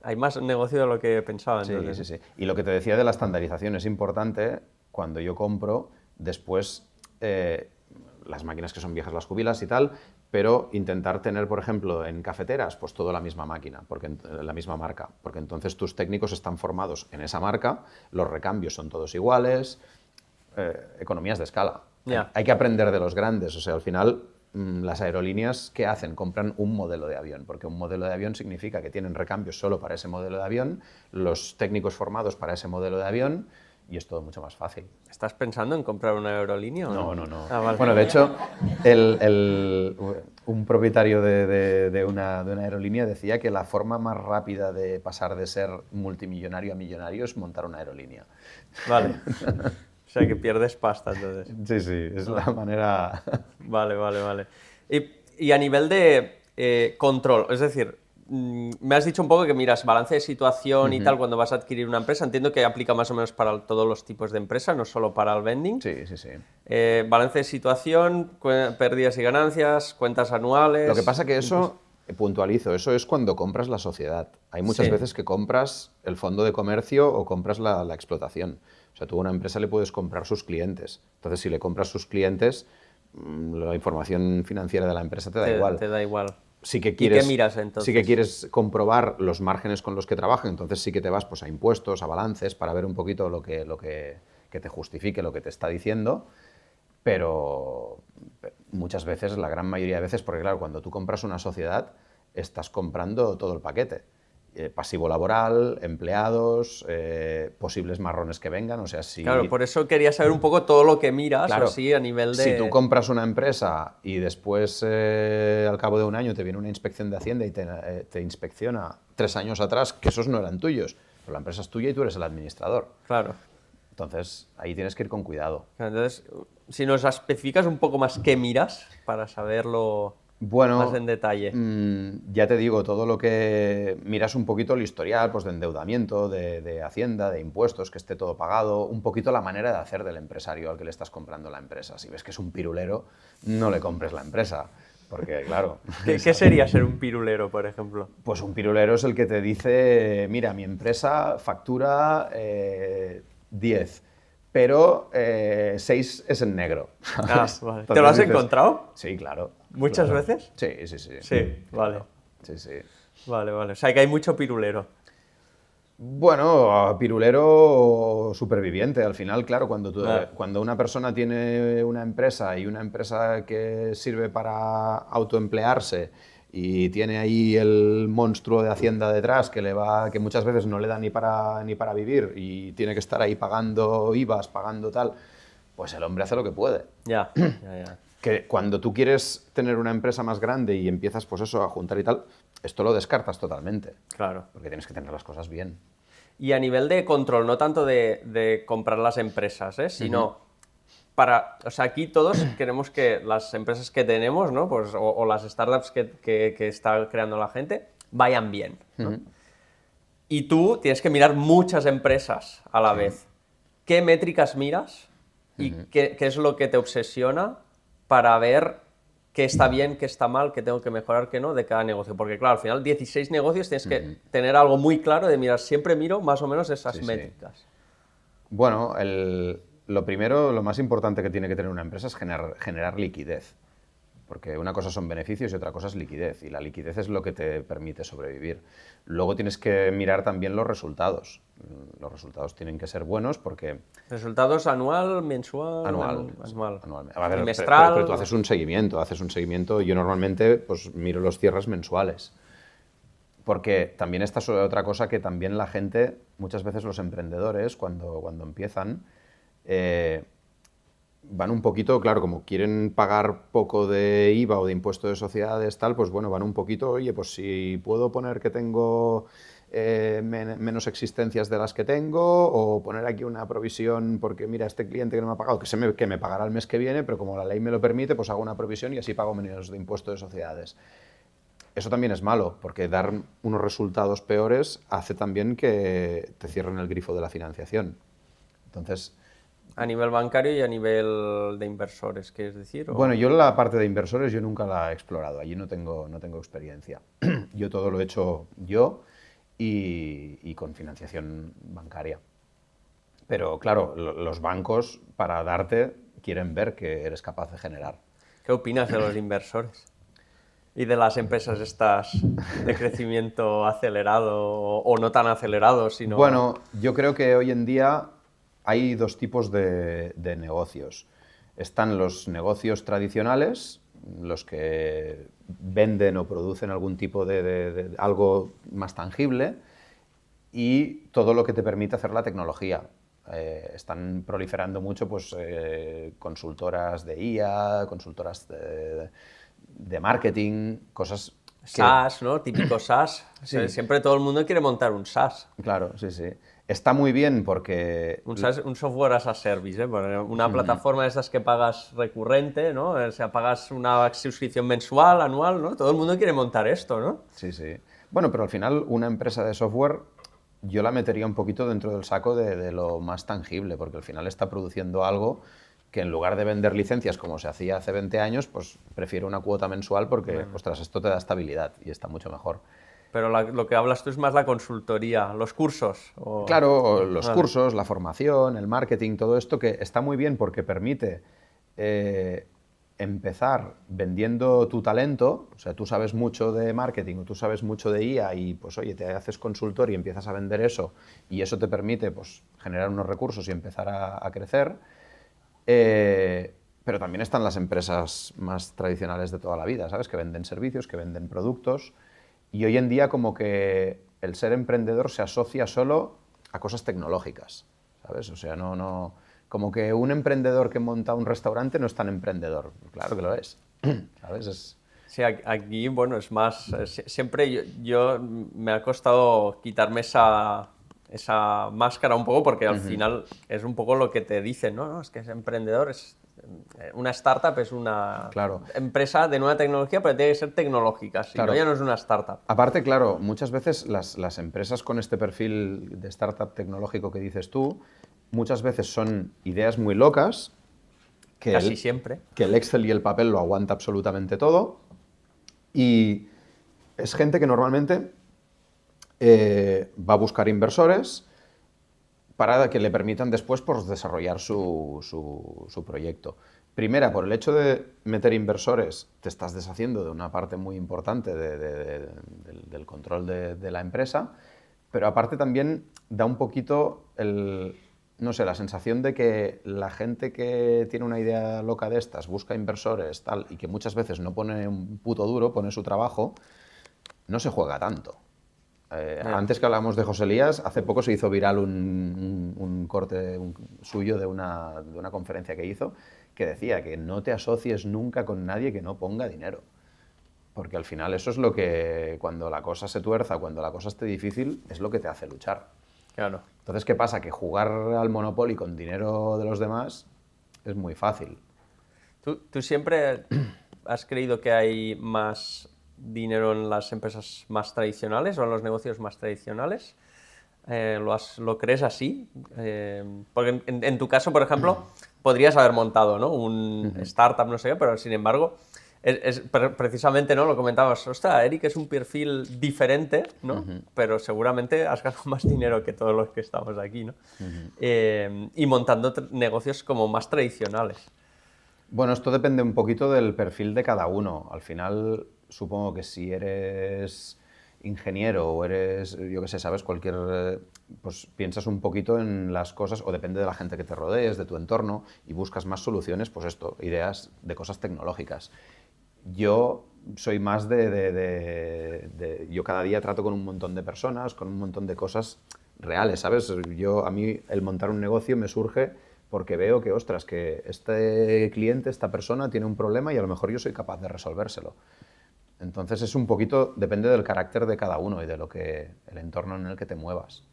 Hay más negocio de lo que pensaba. Entonces. Sí, sí, sí. Y lo que te decía de la estandarización es importante. Cuando yo compro, después las máquinas que son viejas las jubilas y tal, pero intentar tener, por ejemplo, en cafeteras, pues todo la misma máquina, la misma marca, porque entonces tus técnicos están formados en esa marca, los recambios son todos iguales, economías de escala. Yeah. Hay que aprender de los grandes, o sea, al final las aerolíneas, ¿qué hacen? Compran un modelo de avión, porque un modelo de avión significa que tienen recambios solo para ese modelo de avión, los técnicos formados para ese modelo de avión, y es todo mucho más fácil. ¿Estás pensando en comprar una aerolínea o no? No. Ah, vale. Bueno, de hecho, un propietario de una aerolínea decía que la forma más rápida de pasar de ser multimillonario a millonario es montar una aerolínea. Vale. O sea, que pierdes pasta, entonces. Sí, sí, es la manera... Vale. Y a nivel de control, es decir, me has dicho un poco que miras balance de situación y tal cuando vas a adquirir una empresa. Entiendo que aplica más o menos para todos los tipos de empresas, no solo para el vending. Sí. Balance de situación, pérdidas y ganancias, cuentas anuales... Lo que pasa que eso, puntualizo, eso es cuando compras la sociedad. Hay muchas veces que compras el fondo de comercio o compras la explotación. O sea, tú a una empresa le puedes comprar sus clientes. Entonces, si le compras sus clientes, la información financiera de la empresa te da igual. Te da igual. Sí que quieres, ¿Y qué miras entonces? Sí que quieres comprobar los márgenes con los que trabajan, entonces sí que te vas pues, a impuestos, a balances, para ver un poquito lo que te justifique lo que te está diciendo, pero muchas veces, la gran mayoría de veces, porque claro, cuando tú compras una sociedad, estás comprando todo el paquete. Pasivo laboral, empleados, posibles marrones que vengan, o sea, si... Claro, por eso quería saber un poco todo lo que miras, Claro, así a nivel de... Si tú compras una empresa y después, al cabo de un año, te viene una inspección de Hacienda y te inspecciona 3 años atrás, que esos no eran tuyos, pero la empresa es tuya y tú eres el administrador. Claro. Entonces, ahí tienes que ir con cuidado. Entonces, si nos especificas un poco más qué miras para saberlo... Bueno, más en detalle. Ya te digo, todo lo que miras un poquito el historial, pues de endeudamiento, de Hacienda, de impuestos, que esté todo pagado, un poquito la manera de hacer del empresario al que le estás comprando la empresa. Si ves que es un pirulero, no le compres la empresa, porque claro... ¿Qué sería ser un pirulero, por ejemplo? Pues un pirulero es el que te dice, mira, mi empresa factura 10, pero 6 es en negro. Ah, vale. ¿Te lo has encontrado? Sí, claro. ¿Muchas veces? Sí, sí, sí. Sí, vale. Sí, sí. Vale, vale. O sea, que hay mucho pirulero. Bueno, pirulero superviviente. Al final, claro, Ah. cuando una persona tiene una empresa y una empresa que sirve para autoemplearse y tiene ahí el monstruo de Hacienda detrás que muchas veces no le da ni para vivir y tiene que estar ahí pagando IVAs, pagando tal, pues el hombre hace lo que puede. Ya, ya. Que cuando tú quieres tener una empresa más grande y empiezas, pues eso, a juntar y tal, esto lo descartas totalmente. Claro. Porque tienes que tener las cosas bien. Y a nivel de control, no tanto de comprar las empresas, sino o sea, aquí todos queremos que las empresas que tenemos, ¿no? Pues, o las startups que está creando la gente, vayan bien, ¿no? Y tú tienes que mirar muchas empresas a la vez. ¿Qué métricas miras y qué es lo que te obsesiona para ver qué está bien, qué está mal, qué tengo que mejorar, qué no de cada negocio? Porque claro, al final 16 negocios tienes que tener algo muy claro de mirar, siempre miro más o menos esas Sí. métricas. Bueno, lo primero, lo más importante que tiene que tener una empresa es generar liquidez. Porque una cosa son beneficios y otra cosa es liquidez. Y la liquidez es lo que te permite sobrevivir. Luego tienes que mirar también los resultados. Los resultados tienen que ser buenos porque... ¿Resultados anual, mensual? Anual. A ver, ¿Trimestral? pero tú haces un seguimiento. Yo normalmente pues miro los cierres mensuales. Porque también esta es otra cosa que también la gente, muchas veces los emprendedores, cuando empiezan, van un poquito, claro, como quieren pagar poco de IVA o de impuesto de sociedades, tal, pues bueno, van un poquito, oye, pues si puedo poner que tengo menos existencias de las que tengo, o poner aquí una provisión porque, mira, este cliente que no me ha pagado, que me pagará el mes que viene, pero como la ley me lo permite, pues hago una provisión y así pago menos de impuesto de sociedades. Eso también es malo, porque dar unos resultados peores hace también que te cierren el grifo de la financiación. Entonces... A nivel bancario y a nivel de inversores, ¿quieres decir? Bueno, yo la parte de inversores yo nunca la he explorado, allí no tengo experiencia. Yo todo lo he hecho yo y con financiación bancaria. Pero claro, los bancos para darte quieren ver que eres capaz de generar. ¿Qué opinas de los inversores? Y de las empresas estas de crecimiento acelerado o no tan acelerado, sino... Bueno, yo creo que hoy en día hay dos tipos de negocios. Están los negocios tradicionales, los que venden o producen algún tipo de algo más tangible, y todo lo que te permite hacer la tecnología. Están proliferando mucho pues, consultoras de IA, consultoras de marketing, cosas... SaaS, ¿no? Típico SaaS. Sí. Siempre todo el mundo quiere montar un SaaS. Claro, sí, sí. Está muy bien porque... Un software as a service, ¿eh? Una plataforma de esas que pagas recurrente, ¿no? O sea, pagas una suscripción mensual, anual, ¿no? Todo el mundo quiere montar esto, ¿no? Sí, sí. Bueno, pero al final una empresa de software yo la metería un poquito dentro del saco de lo más tangible, porque al final está produciendo algo que en lugar de vender licencias como se hacía hace 20 años, pues prefiero una cuota mensual porque, ostras, esto te da estabilidad y está mucho mejor. Pero lo que hablas tú es más la consultoría, los cursos. Claro, los cursos, la formación, el marketing, todo esto que está muy bien porque permite empezar vendiendo tu talento. O sea, tú sabes mucho de marketing o tú sabes mucho de IA y pues oye, te haces consultor y empiezas a vender eso y eso te permite pues generar unos recursos y empezar a crecer. Pero también están las empresas más tradicionales de toda la vida, ¿sabes? Que venden servicios, que venden productos. Y hoy en día como que el ser emprendedor se asocia solo a cosas tecnológicas, ¿sabes? O sea, como que un emprendedor que monta un restaurante no es tan emprendedor. Claro que lo es, ¿sabes? Sí, aquí, bueno, es más... Siempre yo me ha costado quitarme esa máscara un poco porque al final es un poco lo que te dicen, ¿no? No, es que es emprendedor, una startup es una empresa de nueva tecnología, pero tiene que ser tecnológica, si no, ya no es una startup. Aparte, claro, muchas veces las empresas con este perfil de startup tecnológico que dices tú, muchas veces son ideas muy locas, Casi siempre. Que el Excel y el papel lo aguanta absolutamente todo, y es gente que normalmente va a buscar inversores para que le permitan después pues, desarrollar su proyecto. Primera, por el hecho de meter inversores, te estás deshaciendo de una parte muy importante del control de la empresa, pero aparte también da un poquito no sé, la sensación de que la gente que tiene una idea loca de estas, busca inversores, tal, y que muchas veces no pone un puto duro, pone su trabajo, no se juega tanto. Antes que hablábamos de José Elías, hace poco se hizo viral un corte suyo de una conferencia que hizo que decía que no te asocies nunca con nadie que no ponga dinero. Porque al final eso es lo que, cuando la cosa se tuerza, cuando la cosa esté difícil, es lo que te hace luchar. Claro. Entonces, ¿qué pasa? Que jugar al Monopoly con dinero de los demás es muy fácil. ¿Tú siempre has creído que hay más dinero en las empresas más tradicionales o en los negocios más tradicionales? ¿Lo crees así? Porque en tu caso, por ejemplo, podrías haber montado, ¿no? Un startup, no sé qué, pero sin embargo, precisamente, ¿no? Lo comentabas, ostras, Eric es un perfil diferente, ¿no? Pero seguramente has ganado más dinero que todos los que estamos aquí, ¿no? Y montando negocios como más tradicionales. Bueno, esto depende un poquito del perfil de cada uno. Al final, supongo que si eres ingeniero o eres, yo qué sé, sabes, pues piensas un poquito en las cosas, o depende de la gente que te rodees, de tu entorno, y buscas más soluciones, pues esto, ideas de cosas tecnológicas. Yo soy más yo cada día trato con un montón de personas, con un montón de cosas reales, ¿sabes? A mí el montar un negocio me surge porque veo que, ostras, que este cliente, esta persona tiene un problema y a lo mejor yo soy capaz de resolvérselo. Entonces es un poquito, depende del carácter de cada uno y de el entorno en el que te muevas.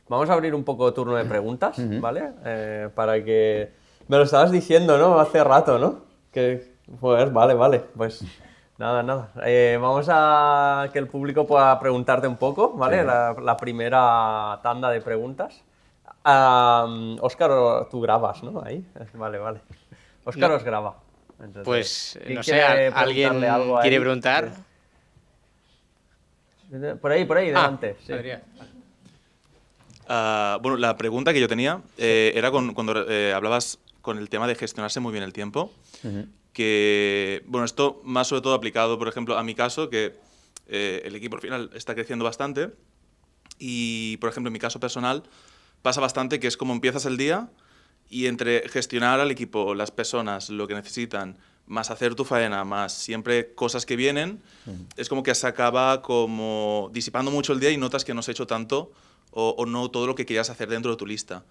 Vamos a abrir un poco turno de preguntas, ¿vale? Para que... Me lo estabas diciendo, ¿no? Hace rato, ¿no? Pues vale. Pues nada. Vamos a que el público pueda preguntarte un poco, ¿vale? Sí. La primera tanda de preguntas. Óscar, tú grabas, ¿no? Ahí. Vale. Óscar No, os graba. Entonces, pues ¿quién no sé, quiere preguntarle ¿alguien algo a quiere Eric? preguntar? Por ahí, Ah, delante. Sí. Adrián. Bueno, la pregunta que yo tenía era cuando hablabas con el tema de gestionarse muy bien el tiempo, que, bueno, esto más sobre todo aplicado, por ejemplo, a mi caso, que el equipo al final está creciendo bastante y, por ejemplo, en mi caso personal pasa bastante que es como empiezas el día y entre gestionar al equipo, las personas, lo que necesitan, más hacer tu faena, más siempre cosas que vienen, es como que se acaba como disipando mucho el día y notas que no has hecho tanto o no todo lo que querías hacer dentro de tu lista.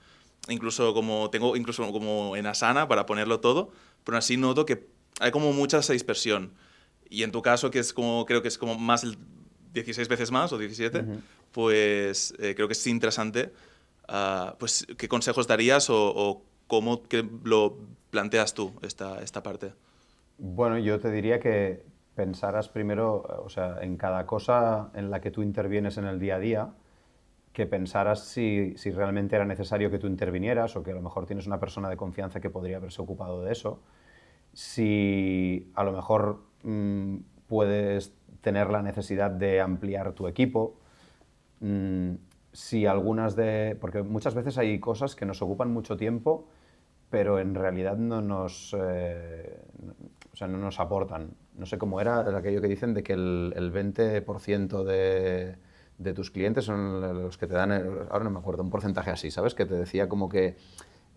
Incluso como en Asana para ponerlo todo, pero así noto que hay como mucha esa dispersión. Y en tu caso, que es como, creo que es como más 16 veces más o 17, pues creo que es interesante. Pues, ¿qué consejos darías o cómo que lo planteas tú esta parte? Bueno, yo te diría que pensaras primero, o sea, en cada cosa en la que tú intervienes en el día a día, que pensaras si realmente era necesario que tú intervinieras o que a lo mejor tienes una persona de confianza que podría haberse ocupado de eso, si a lo mejor puedes tener la necesidad de ampliar tu equipo, si porque muchas veces hay cosas que nos ocupan mucho tiempo, pero en realidad o sea, no nos aportan. No sé cómo era aquello que dicen de que el 20% de tus clientes son los que te dan, ahora no me acuerdo, un porcentaje así, ¿sabes? Que te decía como que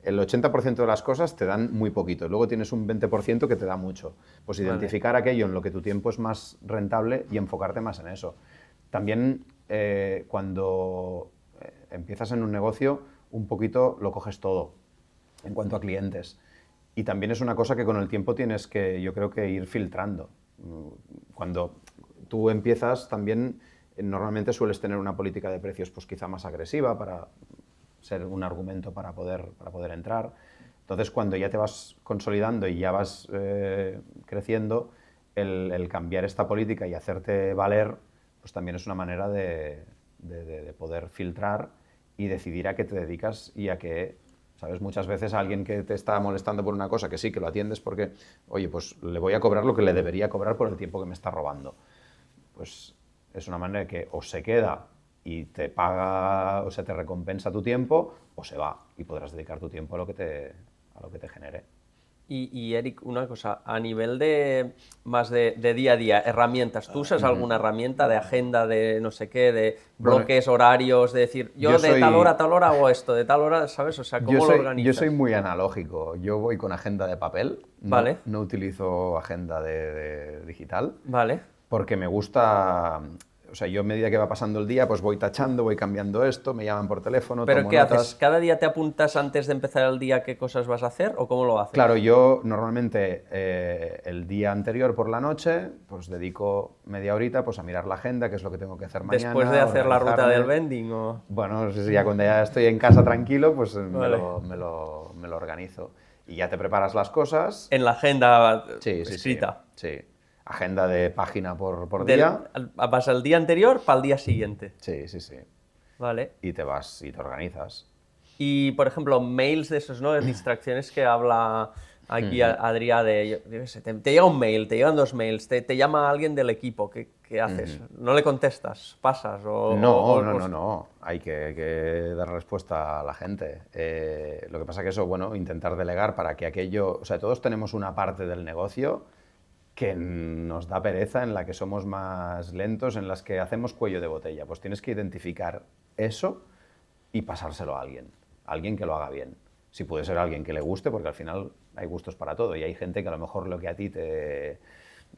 el 80% de las cosas te dan muy poquito, luego tienes un 20% que te da mucho. Pues identificar aquello en lo que tu tiempo es más rentable y enfocarte más en eso. También cuando empiezas en un negocio, un poquito lo coges todo en cuanto a clientes. Y también es una cosa que con el tiempo tienes que, yo creo que ir filtrando. Cuando tú empiezas también, normalmente sueles tener una política de precios pues quizá más agresiva para ser un argumento para poder entrar. Entonces, cuando ya te vas consolidando y ya vas creciendo, el cambiar esta política y hacerte valer, pues también es una manera de poder filtrar y decidir a qué te dedicas y a qué, ¿sabes? Muchas veces a alguien que te está molestando por una cosa, que sí, que lo atiendes porque, oye, pues le voy a cobrar lo que le debería cobrar por el tiempo que me está robando. Pues es una manera que o se queda y te paga, o sea, te recompensa tu tiempo, o se va y podrás dedicar tu tiempo a lo que te genere. Y Eric, una cosa, a nivel de más de día a día, herramientas, ¿tú usas alguna herramienta de agenda, de no sé qué, de Bueno, bloques, horarios, de decir, yo de tal hora a tal hora hago esto, de tal hora, ¿sabes? O sea, ¿cómo lo Yo organizas? soy muy analógico. Yo voy con agenda de papel, Vale. no utilizo agenda de digital, Vale. porque me gusta. O sea, yo a medida que va pasando el día, pues voy tachando, voy cambiando esto, me llaman por teléfono, ¿Pero tomo qué notas. haces? ¿Cada día te apuntas antes de empezar el día qué cosas vas a hacer o cómo lo haces? Claro, yo normalmente el día anterior por la noche, pues dedico media horita pues, a mirar la agenda, qué es lo que tengo que hacer mañana. ¿Después de hacer la ruta del organizarme. vending o...? Bueno, ya cuando ya estoy en casa tranquilo, pues Vale. me lo organizo. Y ya te preparas las cosas. En la agenda Sí, escrita. sí. Agenda de página por Del- día. Vas al día anterior para el día siguiente. Sí. Vale. Y te vas y te organizas. Y, por ejemplo, mails de esos, ¿no? De distracciones que habla aquí Adrià de, yo qué sé, te llega un mail, te llegan 2 mails, te llama alguien del equipo, ¿qué haces? ¿No le contestas? ¿Pasas? No. Hay que dar respuesta a la gente. Lo que pasa que eso, bueno, intentar delegar para que aquello... O sea, todos tenemos una parte del negocio que nos da pereza, en la que somos más lentos, en las que hacemos cuello de botella. Pues tienes que identificar eso y pasárselo a alguien que lo haga bien. Si puede ser alguien que le guste, porque al final hay gustos para todo y hay gente que a lo mejor lo que a ti te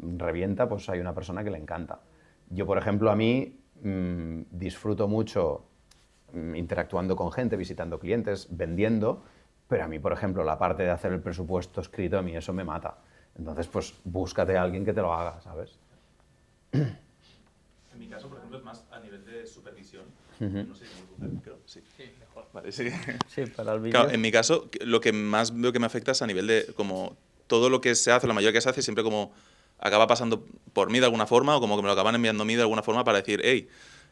revienta, pues hay una persona que le encanta. Yo, por ejemplo, a mí disfruto mucho interactuando con gente, visitando clientes, vendiendo, pero a mí, por ejemplo, la parte de hacer el presupuesto escrito, a mí eso me mata. Entonces, pues búscate a alguien que te lo haga, ¿sabes? En mi caso, por ejemplo, es más a nivel de supervisión. No sé cómo creo. Sí, mejor. Vale, sí. Sí, para el vídeo. Claro, en mi caso, lo que más veo que me afecta es a nivel de como todo lo que se hace, la mayoría que se hace, siempre como acaba pasando por mí de alguna forma o como que me lo acaban enviando a mí de alguna forma para decir, hey.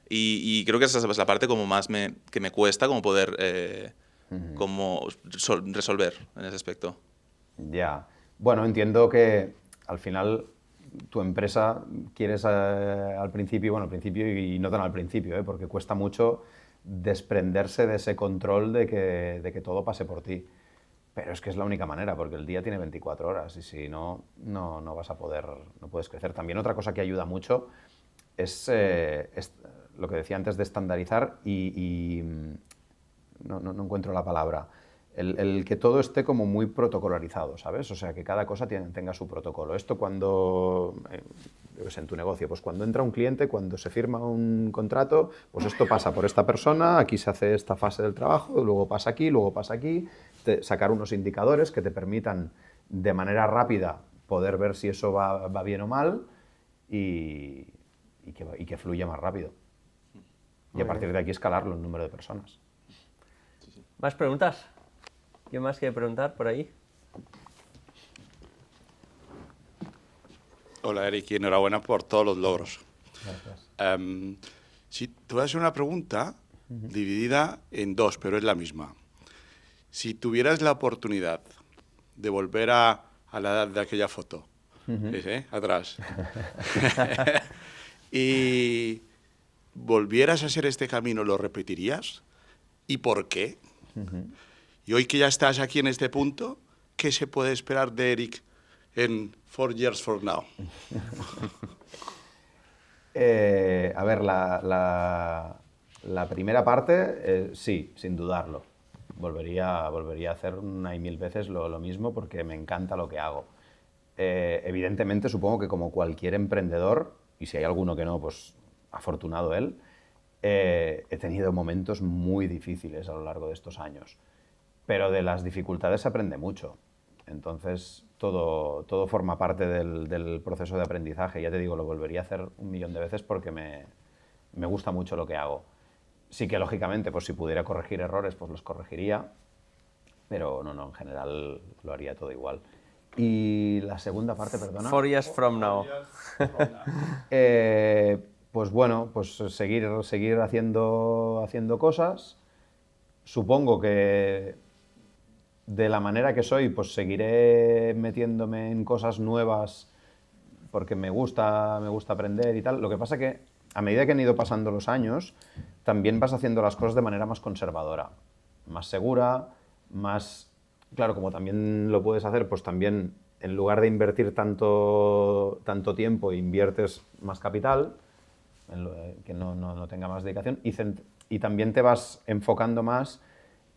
Y creo que esa es la parte como más que me cuesta como poder como resolver en ese aspecto. Ya. Bueno, entiendo que al final tu empresa quieres al principio y no tan al principio, porque cuesta mucho desprenderse de ese control de que todo pase por ti. Pero es que es la única manera, porque el día tiene 24 horas y si no, no vas a poder, no puedes crecer. También otra cosa que ayuda mucho es lo que decía antes de estandarizar y no encuentro la palabra. El que todo esté como muy protocolarizado, ¿sabes? O sea, que cada cosa tenga su protocolo. Esto cuando, en tu negocio, pues cuando entra un cliente, cuando se firma un contrato, pues esto pasa por esta persona, aquí se hace esta fase del trabajo, luego pasa aquí, sacar unos indicadores que te permitan de manera rápida poder ver si eso va bien o mal y que fluya más rápido. Y a partir de aquí escalarlo el número de personas. ¿Más preguntas? ¿Quién más quiere preguntar por ahí? Hola Eric, y enhorabuena por todos los logros. Gracias. Si te voy a hacer una pregunta dividida en dos, pero es la misma. Si tuvieras la oportunidad de volver a la edad de aquella foto, atrás, y volvieras a hacer este camino, ¿lo repetirías? ¿Y por qué? Y hoy que ya estás aquí en este punto, ¿qué se puede esperar de Eric en 4 years from now? A ver, la primera parte, sí, sin dudarlo. Volvería a hacer una y mil veces lo mismo porque me encanta lo que hago. Evidentemente, supongo que como cualquier emprendedor, y si hay alguno que no, pues afortunado él, he tenido momentos muy difíciles a lo largo de estos años. Pero de las dificultades se aprende mucho. Entonces, todo forma parte del proceso de aprendizaje. Ya te digo, lo volvería a hacer 1.000.000 de veces porque me gusta mucho lo que hago. Sí que, lógicamente, pues si pudiera corregir errores, pues los corregiría. Pero no, en general lo haría todo igual. Y la segunda parte, perdona. 4 years from now. Pues bueno, pues seguir haciendo cosas. Supongo que de la manera que soy, pues seguiré metiéndome en cosas nuevas porque me gusta aprender y tal. Lo que pasa que a medida que han ido pasando los años, también vas haciendo las cosas de manera más conservadora, más segura, más claro, como también lo puedes hacer, pues también en lugar de invertir tanto tiempo, inviertes más capital, que no tenga más dedicación, y también te vas enfocando más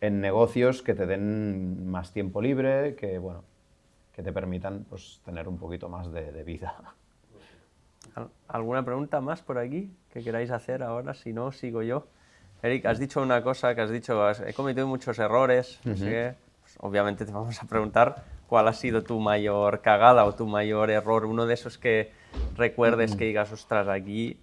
en negocios que te den más tiempo libre, que, bueno, que te permitan pues, tener un poquito más de vida. ¿Alguna pregunta más por aquí que queráis hacer ahora? Si no, sigo yo. Eric, has dicho una cosa que has dicho, he cometido muchos errores, no sé qué. Pues, obviamente te vamos a preguntar cuál ha sido tu mayor cagada o tu mayor error, uno de esos que recuerdes que digas, ostras, aquí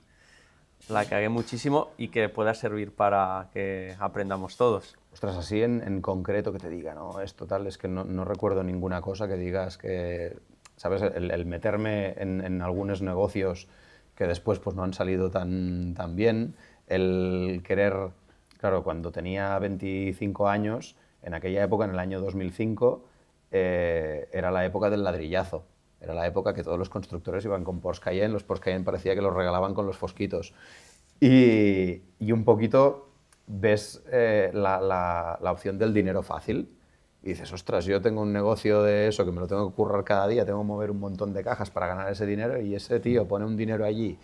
la cagué muchísimo y que pueda servir para que aprendamos todos. Ostras, así en concreto que te diga, ¿no? Es total, es que no recuerdo ninguna cosa que digas que, ¿sabes? El meterme en algunos negocios que después pues, no han salido tan bien, el querer, claro, cuando tenía 25 años, en aquella época, en el año 2005, era la época del ladrillazo. Era la época que todos los constructores iban con Porsche Cayenne, los Porsche Cayenne parecía que los regalaban con los fosquitos. Y un poquito ves la opción del dinero fácil y dices, ostras, yo tengo un negocio de eso que me lo tengo que currar cada día, tengo que mover un montón de cajas para ganar ese dinero y ese tío pone un dinero allí,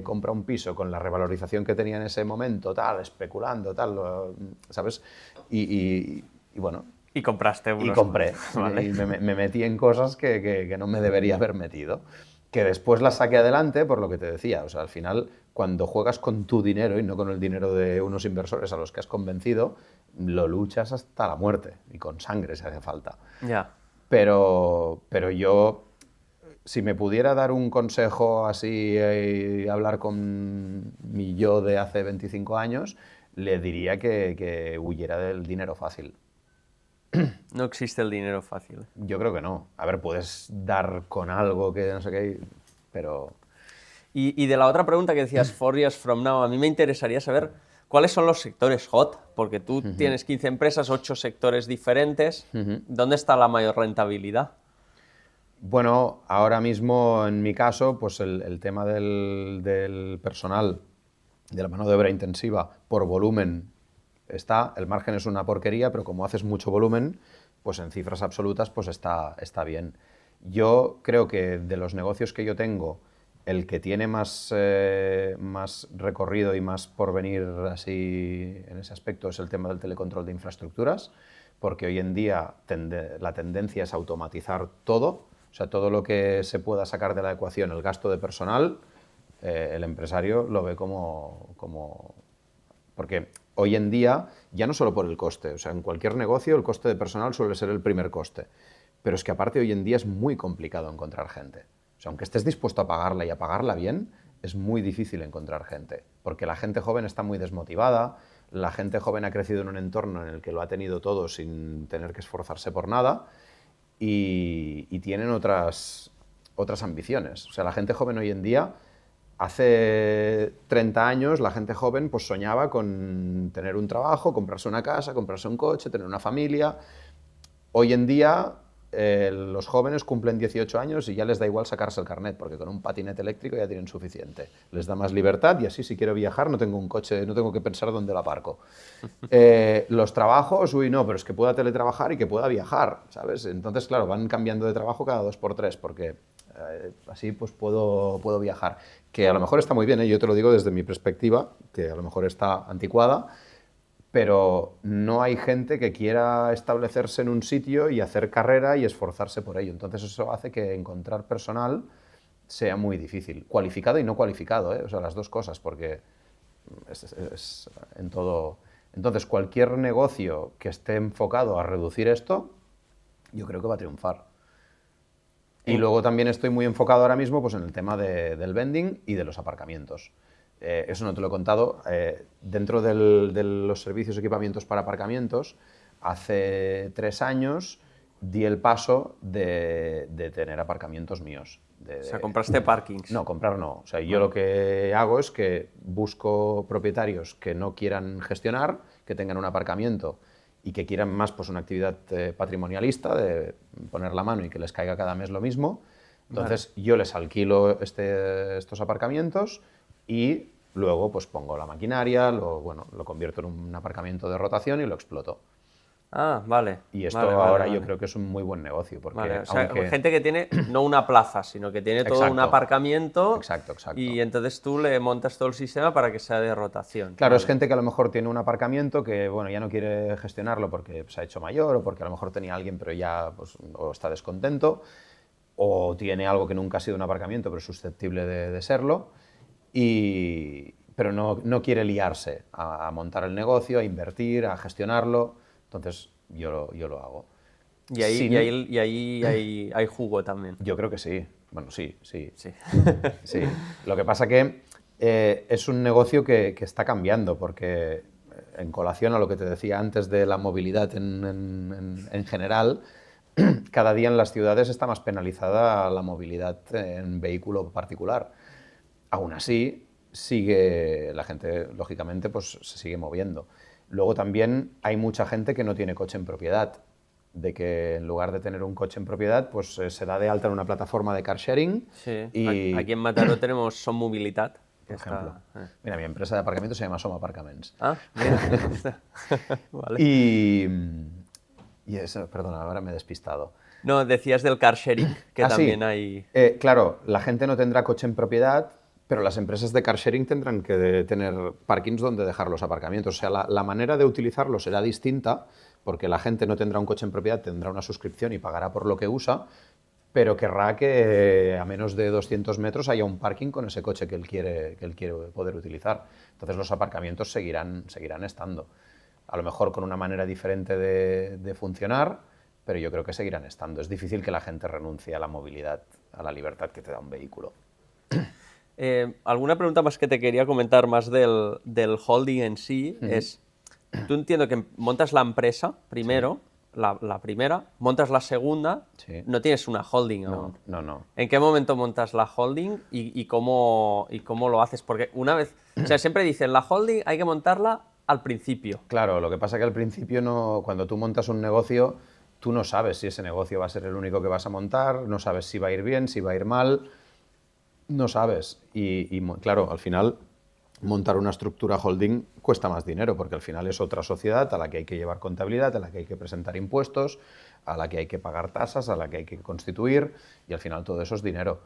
compra un piso con la revalorización que tenía en ese momento, tal, especulando, tal, ¿sabes? Y bueno... Y compraste unos. Y compré. Vale. Y me metí en cosas que no me debería haber metido. Que después las saqué adelante por lo que te decía. O sea, al final, cuando juegas con tu dinero y no con el dinero de unos inversores a los que has convencido, lo luchas hasta la muerte y con sangre si hace falta. Ya. Pero yo, si me pudiera dar un consejo así y hablar con mi yo de hace 25 años, le diría que huyera del dinero fácil. No existe el dinero fácil. Yo creo que no. A ver, puedes dar con algo que no sé qué, pero... Y de la otra pregunta que decías, 4 years from now, a mí me interesaría saber cuáles son los sectores hot, porque tú tienes 15 empresas, 8 sectores diferentes. ¿Dónde está la mayor rentabilidad? Bueno, ahora mismo, en mi caso, pues el tema del personal, de la mano de obra intensiva, por volumen está, el margen es una porquería, pero como haces mucho volumen, pues en cifras absolutas pues está bien. Yo creo que de los negocios que yo tengo, el que tiene más recorrido y más por venir así en ese aspecto es el tema del telecontrol de infraestructuras, porque hoy en día la tendencia es automatizar todo, o sea, todo lo que se pueda sacar de la ecuación, el gasto de personal, el empresario lo ve como... Porque hoy en día, ya no solo por el coste, o sea, en cualquier negocio el coste de personal suele ser el primer coste, pero es que aparte hoy en día es muy complicado encontrar gente. O sea, aunque estés dispuesto a pagarla y a pagarla bien, es muy difícil encontrar gente, porque la gente joven está muy desmotivada, la gente joven ha crecido en un entorno en el que lo ha tenido todo sin tener que esforzarse por nada y tienen otras ambiciones. O sea, la gente joven hoy en día... Hace 30 años la gente joven pues soñaba con tener un trabajo, comprarse una casa, comprarse un coche, tener una familia. Hoy en día los jóvenes cumplen 18 años y ya les da igual sacarse el carnet, porque con un patinete eléctrico ya tienen suficiente. Les da más libertad y así si quiero viajar no tengo un coche, no tengo que pensar dónde lo aparco. Los trabajos, uy, no, pero es que pueda teletrabajar y que pueda viajar, ¿sabes? Entonces, claro, van cambiando de trabajo cada 2 por 3 porque así pues puedo viajar. Que a lo mejor está muy bien, ¿eh? Yo te lo digo desde mi perspectiva, que a lo mejor está anticuada, pero no hay gente que quiera establecerse en un sitio y hacer carrera y esforzarse por ello. Entonces eso hace que encontrar personal sea muy difícil, cualificado y no cualificado, ¿eh? O sea, las dos cosas, porque es en todo... Entonces, cualquier negocio que esté enfocado a reducir esto, yo creo que va a triunfar. Y luego también estoy muy enfocado ahora mismo pues, en el tema del vending y de los aparcamientos. Eso no te lo he contado. Dentro de los servicios y equipamientos para aparcamientos, hace 3 años di el paso de tener aparcamientos míos. O sea, compraste parkings. No, comprar no. O sea, yo lo que hago es que busco propietarios que no quieran gestionar, que tengan un aparcamiento y que quieran más pues, una actividad patrimonialista, de poner la mano y que les caiga cada mes lo mismo. Entonces, yo les alquilo estos aparcamientos y luego pues, pongo la maquinaria, lo convierto en un aparcamiento de rotación y lo exploto. Ah, vale. Y esto vale, ahora vale. yo creo que es un muy buen negocio, porque Vale, o sea, aunque... gente que tiene no una plaza, sino que tiene todo un Exacto. aparcamiento. Exacto. Y entonces tú le montas todo el sistema para que sea de rotación. Claro, es Vale. gente que a lo mejor tiene un aparcamiento que, bueno, ya no quiere gestionarlo porque se ha hecho mayor o porque a lo mejor tenía alguien pero ya pues, o está descontento, o tiene algo que nunca ha sido un aparcamiento pero es susceptible de serlo, pero no quiere liarse a montar el negocio, a invertir, a gestionarlo. Entonces yo lo hago. Y ahí hay jugo también. Yo creo que sí. Bueno, sí. Sí. Sí. Lo que pasa que es un negocio que está cambiando, porque en colación a lo que te decía antes de la movilidad en general, cada día en las ciudades está más penalizada la movilidad en vehículo particular. Aún así, la gente, lógicamente, pues se sigue moviendo. Luego también hay mucha gente que no tiene coche en propiedad, de que en lugar de tener un coche en propiedad, pues se da de alta en una plataforma de car sharing. Sí. Y, Aquí en Mataró tenemos Som Mobilitat. por ejemplo. Mira, mi empresa de aparcamiento se llama Som Aparcaments. Ah, mira. Vale. Y eso, perdona, ahora me he despistado. No, decías del car sharing, que Sí. también hay... Claro, la gente no tendrá coche en propiedad, pero las empresas de car sharing tendrán que tener parkings donde dejar los aparcamientos. O sea, la manera de utilizarlo será distinta, porque la gente no tendrá un coche en propiedad, tendrá una suscripción y pagará por lo que usa, pero querrá que a menos de 200 metros haya un parking con ese coche que él quiere poder utilizar. Entonces los aparcamientos seguirán estando. A lo mejor con una manera diferente de funcionar, pero yo creo que seguirán estando. Es difícil que la gente renuncie a la movilidad, a la libertad que te da un vehículo. Alguna pregunta más que te quería comentar más del holding en sí es, tú entiendo que montas la empresa primero, la primera, montas la segunda, Sí. no tienes una holding aún. No. ¿En qué momento montas la holding y cómo lo haces? Porque una vez, o sea, siempre dicen, la holding hay que montarla al principio. Claro, lo que pasa es que al principio, cuando tú montas un negocio, tú no sabes si ese negocio va a ser el único que vas a montar, no sabes si va a ir bien, si va a ir mal, no sabes. Claro, al final montar una estructura holding cuesta más dinero, porque al final es otra sociedad a la que hay que llevar contabilidad, a la que hay que presentar impuestos, a la que hay que pagar tasas, a la que hay que constituir, y al final todo eso es dinero.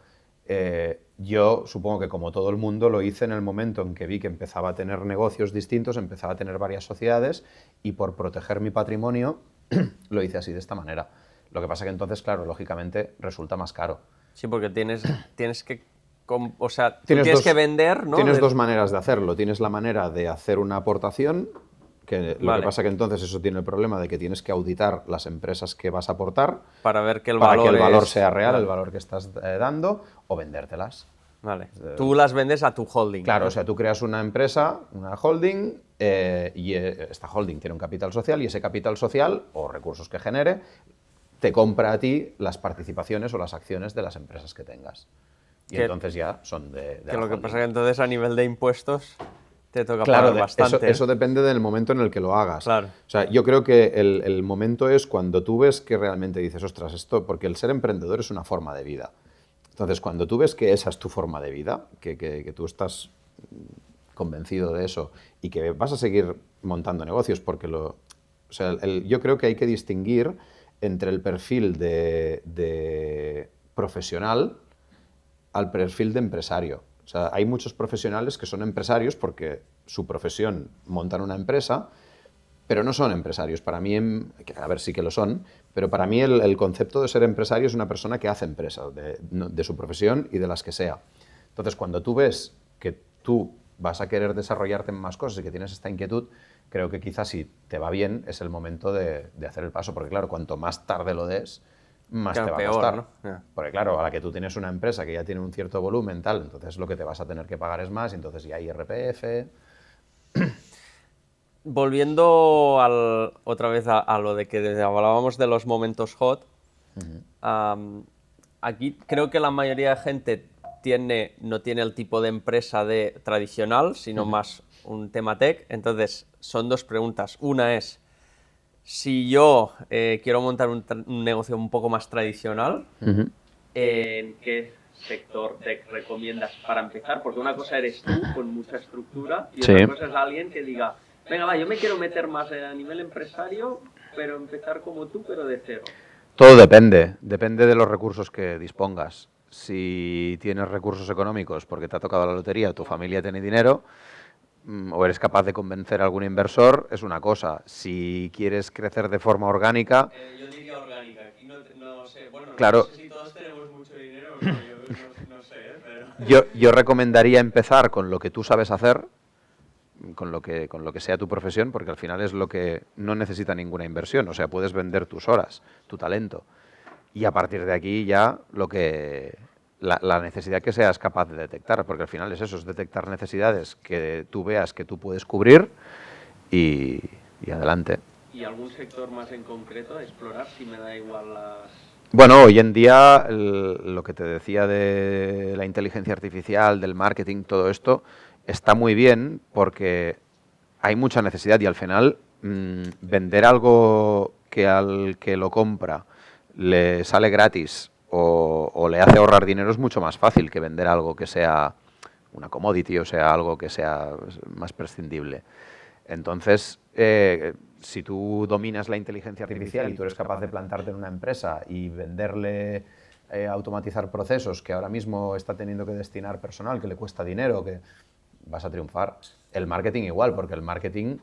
Yo supongo que como todo el mundo lo hice en el momento en que vi que empezaba a tener negocios distintos, empezaba a tener varias sociedades, y por proteger mi patrimonio lo hice así, de esta manera. Lo que pasa que entonces, claro, lógicamente resulta más caro. Sí, porque tienes que, o sea, Tienes que vender, ¿no? Tienes dos maneras de hacerlo. Tienes la manera de hacer una aportación, que lo Vale. que pasa que entonces eso tiene el problema de que tienes que auditar las empresas que vas a aportar Para ver que el para valor que el valor es- sea real, Vale. el valor que estás dando, o vendértelas. Vale. Tú las vendes a tu holding. Claro, ¿no? o sea, tú creas una empresa, una holding, y esta holding tiene un capital social, y ese capital social, o recursos que genere, te compra a ti las participaciones o las acciones de las empresas que tengas. Y Que- entonces ya son de Que la lo que holding. pasa que entonces a nivel de impuestos te toca Claro, pagar bastante. eso depende del momento en el que lo hagas. Claro. O sea, yo creo que el momento es cuando tú ves que realmente dices, ostras, esto, porque el ser emprendedor es una forma de vida. Entonces, cuando tú ves que esa es tu forma de vida, que tú estás convencido de eso y que vas a seguir montando negocios, porque yo creo que hay que distinguir entre el perfil de profesional al perfil de empresario. O sea, hay muchos profesionales que son empresarios porque su profesión montan una empresa, pero no son empresarios. Para mí, a ver, sí que lo son, pero para mí el concepto de ser empresario es una persona que hace empresas de su profesión y de las que sea. Entonces, cuando tú ves que tú vas a querer desarrollarte en más cosas y que tienes esta inquietud, creo que quizás si te va bien es el momento de hacer el paso, porque claro, cuanto más tarde lo des, más Claro, te va a peor, costar. ¿no? Ya. Porque claro, a la que tú tienes una empresa que ya tiene un cierto volumen, tal, entonces lo que te vas a tener que pagar es más, y entonces ya hay IRPF. Volviendo otra vez a lo de que hablábamos de los momentos hot, aquí creo que la mayoría de gente no tiene el tipo de empresa tradicional, sino más un tema tech. Entonces, son dos preguntas. Una es, si yo quiero montar un negocio un poco más tradicional, ¿en qué sector tech recomiendas para empezar? Porque una cosa eres tú con mucha estructura y Sí. otra cosa es alguien que diga, venga, va, yo me quiero meter más a nivel empresario, pero empezar como tú, pero de cero? Todo depende de los recursos que dispongas. Si tienes recursos económicos porque te ha tocado la lotería, tu familia tiene dinero, o eres capaz de convencer a algún inversor, es una cosa. Si quieres crecer de forma orgánica... Yo diría orgánica, aquí no sé, bueno, claro, no sé si todos tenemos mucho dinero o no, yo no sé, pero... Yo recomendaría empezar con lo que tú sabes hacer, con lo que sea tu profesión, porque al final es lo que no necesita ninguna inversión. O sea, puedes vender tus horas, tu talento. Y a partir de aquí ya la necesidad que seas capaz de detectar, porque al final es eso, es detectar necesidades que tú veas que tú puedes cubrir y adelante. ¿Y algún sector más en concreto a explorar, si me da igual las...? Bueno, hoy en día lo que te decía de la inteligencia artificial, del marketing, todo esto está muy bien porque hay mucha necesidad y al final vender algo que al que lo compra le sale gratis o le hace ahorrar dinero es mucho más fácil que vender algo que sea una commodity o sea algo que sea más prescindible. Entonces, si tú dominas la inteligencia artificial y tú eres capaz de plantarte en una empresa y venderle, automatizar procesos que ahora mismo está teniendo que destinar personal, que le cuesta dinero, que vas a triunfar. El marketing igual, porque el marketing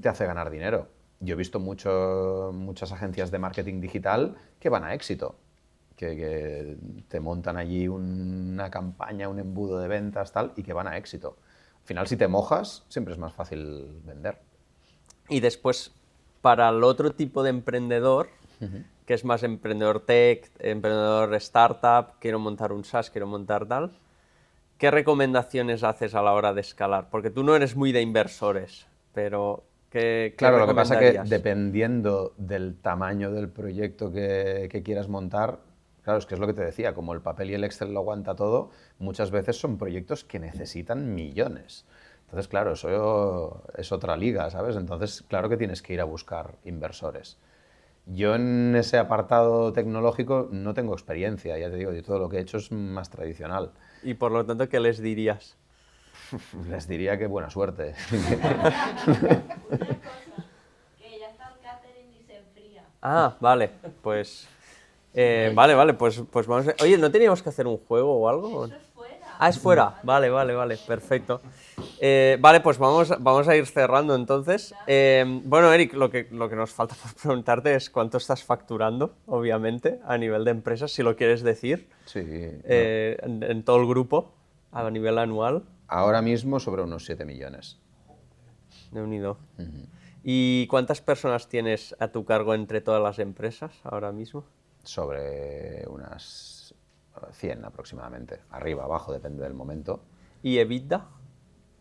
te hace ganar dinero. Yo he visto muchas agencias de marketing digital que van a éxito, que te montan allí una campaña, un embudo de ventas, tal, y que van a éxito. Al final, si te mojas, siempre es más fácil vender. Y después, para el otro tipo de emprendedor, que es más emprendedor tech, emprendedor startup, quiero montar un SaaS, quiero montar tal, ¿qué recomendaciones haces a la hora de escalar? Porque tú no eres muy de inversores, pero ¿qué Claro, lo que pasa es que recomendarías? dependiendo del tamaño del proyecto que quieras montar, claro, es que es lo que te decía, como el papel y el Excel lo aguanta todo, muchas veces son proyectos que necesitan millones. Entonces, claro, eso es otra liga, ¿sabes? Entonces, claro que tienes que ir a buscar inversores. Yo en ese apartado tecnológico no tengo experiencia, ya te digo, yo todo lo que he hecho es más tradicional. Y por lo tanto, ¿qué les dirías? Les diría que buena suerte. Una cosa, que ya está el catering y se enfría. Ah, vale, pues... vale, pues vamos a... Oye, ¿no teníamos que hacer un juego o algo? Eso es fuera. Ah, es fuera. Vale, perfecto. Vale, pues vamos a ir cerrando entonces. Bueno, Eric, lo que nos falta por preguntarte es cuánto estás facturando, obviamente, a nivel de empresas, si lo quieres decir, Sí. en todo el grupo, a nivel anual. Ahora mismo sobre unos 7 millones. Déu-n'hi-do. ¿Y cuántas personas tienes a tu cargo entre todas las empresas ahora mismo? Sobre unas 100 aproximadamente. Arriba, abajo, depende del momento. ¿Y EBITDA?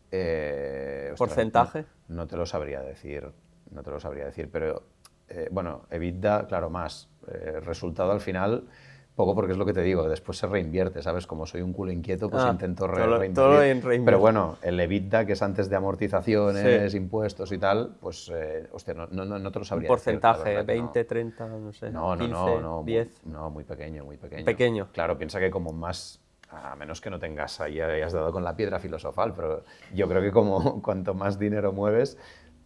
Ostras, ¿Porcentaje? No te lo sabría decir, pero bueno, EBITDA, claro, más. Resultado al final, poco porque es lo que te digo, después se reinvierte, ¿sabes? Como soy un culo inquieto, pues intento reinvertir. todo en reinvertir. Pero bueno, el EBITDA, que es antes de amortizaciones, Sí. impuestos y tal, pues, hostia, no te lo Un sabría porcentaje, decir, la verdad que 20, 30, no sé, no, 15, no, 10. no, muy pequeño, muy pequeño. Pequeño. Claro, piensa que como más, a menos que no tengas ahí, hayas dado con la piedra filosofal, pero yo creo que como cuanto más dinero mueves,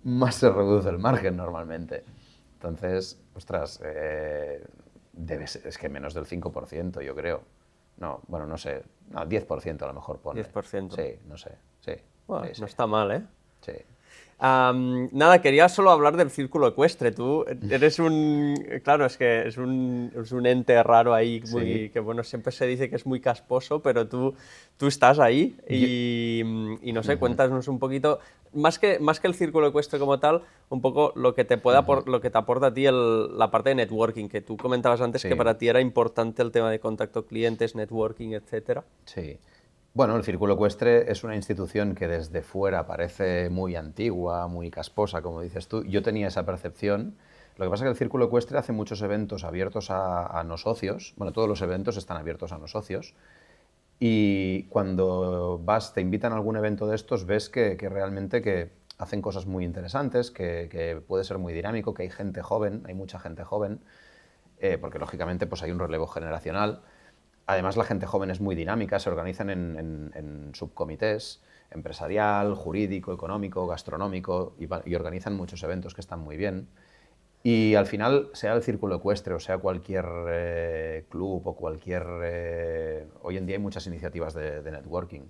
más se reduce el margen normalmente. Entonces, ostras, es que menos del 5%, yo creo. No, bueno, no sé, no, 10% a lo mejor pone. 10%. Sí, no sé, sí. Bueno, sí, no sí, está mal, ¿eh? sí. Nada, quería solo hablar del círculo ecuestre. Tú eres un... Claro, es que es un ente raro ahí, Sí. que bueno, siempre se dice que es muy casposo, pero tú estás ahí y no sé, cuéntanos un poquito, más que el círculo ecuestre como tal, un poco lo que te puede lo que te aporta a ti la parte de networking, que tú comentabas antes Sí. que para ti era importante el tema de contacto clientes, networking, etcétera. Sí. Bueno, el Círculo Ecuestre es una institución que desde fuera parece muy antigua, muy casposa, como dices tú. Yo tenía esa percepción. Lo que pasa es que el Círculo Ecuestre hace muchos eventos abiertos a no socios. Bueno, todos los eventos están abiertos a no socios. Y cuando te invitan a algún evento de estos, ves que realmente que hacen cosas muy interesantes, que puede ser muy dinámico, que hay gente joven, hay mucha gente joven, porque lógicamente pues hay un relevo generacional. Además, la gente joven es muy dinámica, se organizan en subcomités, empresarial, jurídico, económico, gastronómico, y organizan muchos eventos que están muy bien. Y al final, sea el círculo ecuestre o sea cualquier club o cualquier... hoy en día hay muchas iniciativas de networking.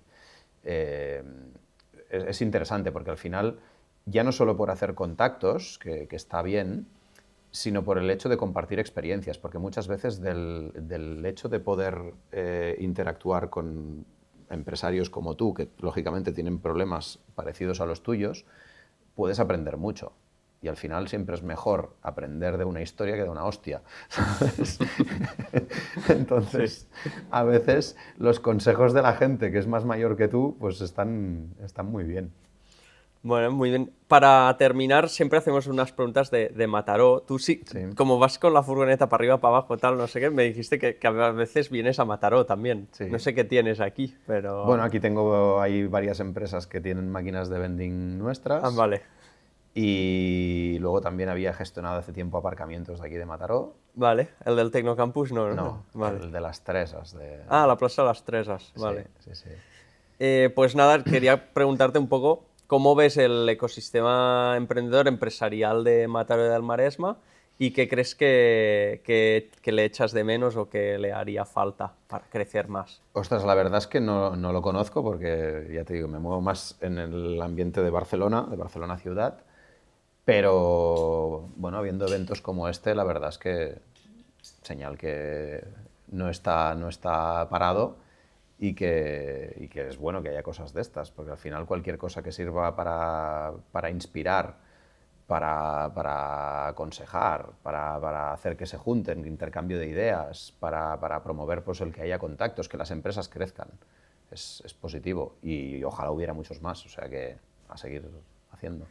Es interesante porque al final, ya no solo por hacer contactos, que está bien, sino por el hecho de compartir experiencias, porque muchas veces del hecho de poder interactuar con empresarios como tú, que lógicamente tienen problemas parecidos a los tuyos, puedes aprender mucho. Y al final siempre es mejor aprender de una historia que de una hostia, ¿sabes? Entonces, a veces los consejos de la gente que es más mayor que tú, pues están muy bien. Bueno, muy bien. Para terminar, siempre hacemos unas preguntas de Mataró. Tú sí, como vas con la furgoneta para arriba, para abajo, tal, no sé qué, me dijiste que a veces vienes a Mataró también. Sí. No sé qué tienes aquí, pero... Bueno, aquí hay varias empresas que tienen máquinas de vending nuestras. Ah, vale. Y luego también había gestionado hace tiempo aparcamientos de aquí de Mataró. Vale, el del Tecnocampus no. No, Vale. el de las Tresas. Ah, la Plaza de las Tresas, vale. Sí. Pues nada, quería preguntarte un poco cómo ves el ecosistema emprendedor empresarial de Mataró del Maresma y qué crees que le echas de menos o que le haría falta para crecer más. Ostras, la verdad es que no lo conozco porque, ya te digo, me muevo más en el ambiente de Barcelona ciudad, pero bueno, habiendo eventos como este, la verdad es que señal que no está parado y que es bueno que haya cosas de estas, porque al final cualquier cosa que sirva para inspirar, para aconsejar, para hacer que se junten, intercambio de ideas, para promover pues, el que haya contactos, que las empresas crezcan, es positivo y ojalá hubiera muchos más, o sea que a seguir haciendo.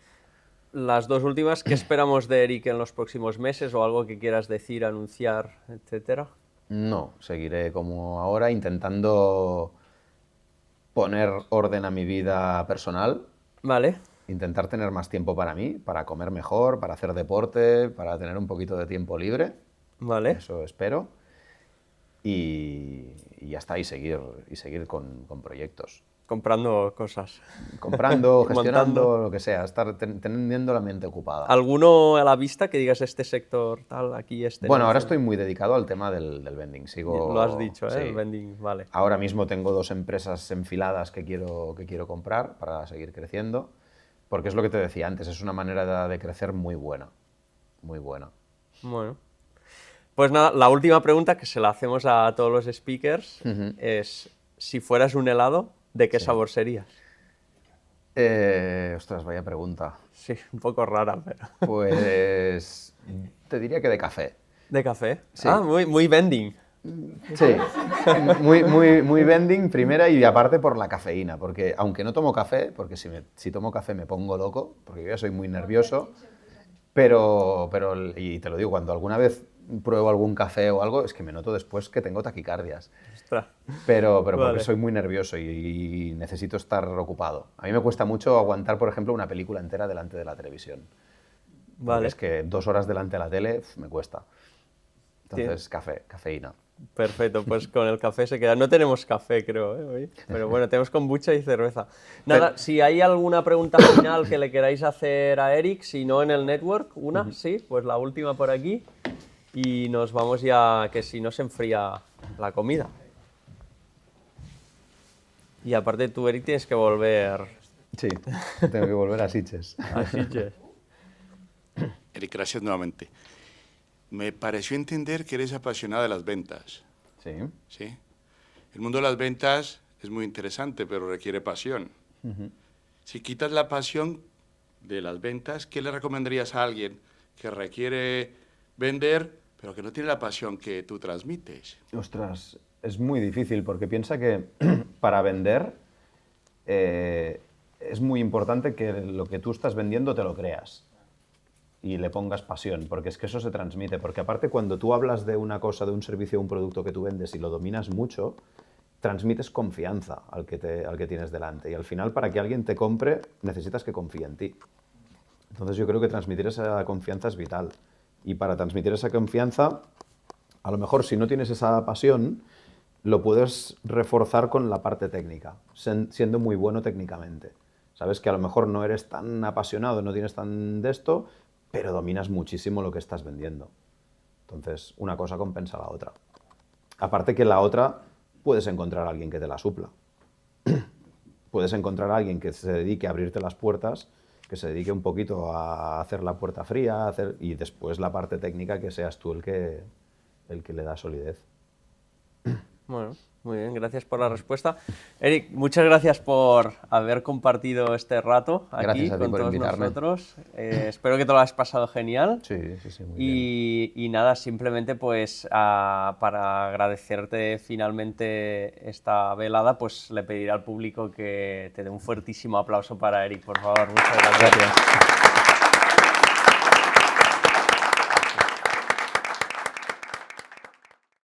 Las dos últimas, ¿qué esperamos de Eric en los próximos meses o algo que quieras decir, anunciar, etcétera? No, seguiré como ahora intentando poner orden a mi vida personal. Vale. Intentar tener más tiempo para mí, para comer mejor, para hacer deporte, para tener un poquito de tiempo libre. Vale. Eso espero. Y ya está, y seguir con proyectos. Comprando cosas. Comprando, Montando. gestionando, lo que sea, estar teniendo la mente ocupada. ¿Alguno a la vista que digas este sector, tal, aquí, este? Bueno, no? ahora estoy muy dedicado al tema del vending. Lo has dicho, ¿eh? Sí. El vending, vale. Ahora mismo tengo 2 empresas enfiladas que quiero comprar para seguir creciendo, porque es lo que te decía antes, es una manera de crecer muy buena, muy buena. Bueno. Pues nada, la última pregunta que se la hacemos a todos los speakers es, si fueras un helado, ¿de qué sabor serías? Ostras, vaya pregunta. Sí, un poco rara, pero... Pues te diría que de café. ¿De café? Sí. Ah, muy vending. Sí, muy vending primera y aparte por la cafeína, porque aunque no tomo café, porque si tomo café me pongo loco, porque yo ya soy muy nervioso, pero y te lo digo, cuando alguna vez pruebo algún café o algo, es que me noto después que tengo taquicardias. Ostras. Pero porque Vale. soy muy nervioso y necesito estar ocupado. A mí me cuesta mucho aguantar, por ejemplo, una película entera delante de la televisión. Porque Vale. es que 2 horas delante de la tele me cuesta. Entonces, cafeína. Perfecto, pues con el café se queda. No tenemos café, creo, ¿eh? Hoy. Pero bueno, tenemos kombucha y cerveza. Nada, si hay alguna pregunta final que le queráis hacer a Eric, si no en el network, sí, pues la última por aquí. Y nos vamos ya, que si no se enfría la comida. Y aparte tú, Eric, tienes que volver Sí, tengo que volver a Sitges. a Sitges. Eric, gracias nuevamente. Me pareció entender que eres apasionado de las ventas, Sí. ¿sí? El mundo de las ventas es muy interesante, pero requiere pasión. Si quitas la pasión de las ventas, ¿qué le recomendarías a alguien que requiere vender, pero que no tiene la pasión que tú transmites? Ostras, es muy difícil porque piensa que para vender es muy importante que lo que tú estás vendiendo te lo creas y le pongas pasión, porque es que eso se transmite. Porque aparte cuando tú hablas de una cosa, de un servicio o un producto que tú vendes y lo dominas mucho, transmites confianza al que tienes delante. Y al final, para que alguien te compre, necesitas que confíe en ti. Entonces yo creo que transmitir esa confianza es vital. Y para transmitir esa confianza, a lo mejor si no tienes esa pasión, lo puedes reforzar con la parte técnica, siendo muy bueno técnicamente. Sabes que a lo mejor no eres tan apasionado, no tienes tan de esto, pero dominas muchísimo lo que estás vendiendo. Entonces, una cosa compensa a la otra. Aparte que la otra puedes encontrar a alguien que te la supla. Puedes encontrar a alguien que se dedique a abrirte las puertas, que se dedique un poquito a hacer la puerta fría, y después la parte técnica que seas tú el que le da solidez. Bueno, muy bien, gracias por la respuesta. Eric, muchas gracias por haber compartido este rato aquí Gracias a ti con por todos invitarme. nosotros. Espero que te lo hayas pasado genial. Sí, muy bien. Y nada, simplemente pues para agradecerte finalmente esta velada, pues le pediré al público que te dé un fuertísimo aplauso para Eric, por favor. Muchas gracias. Gracias.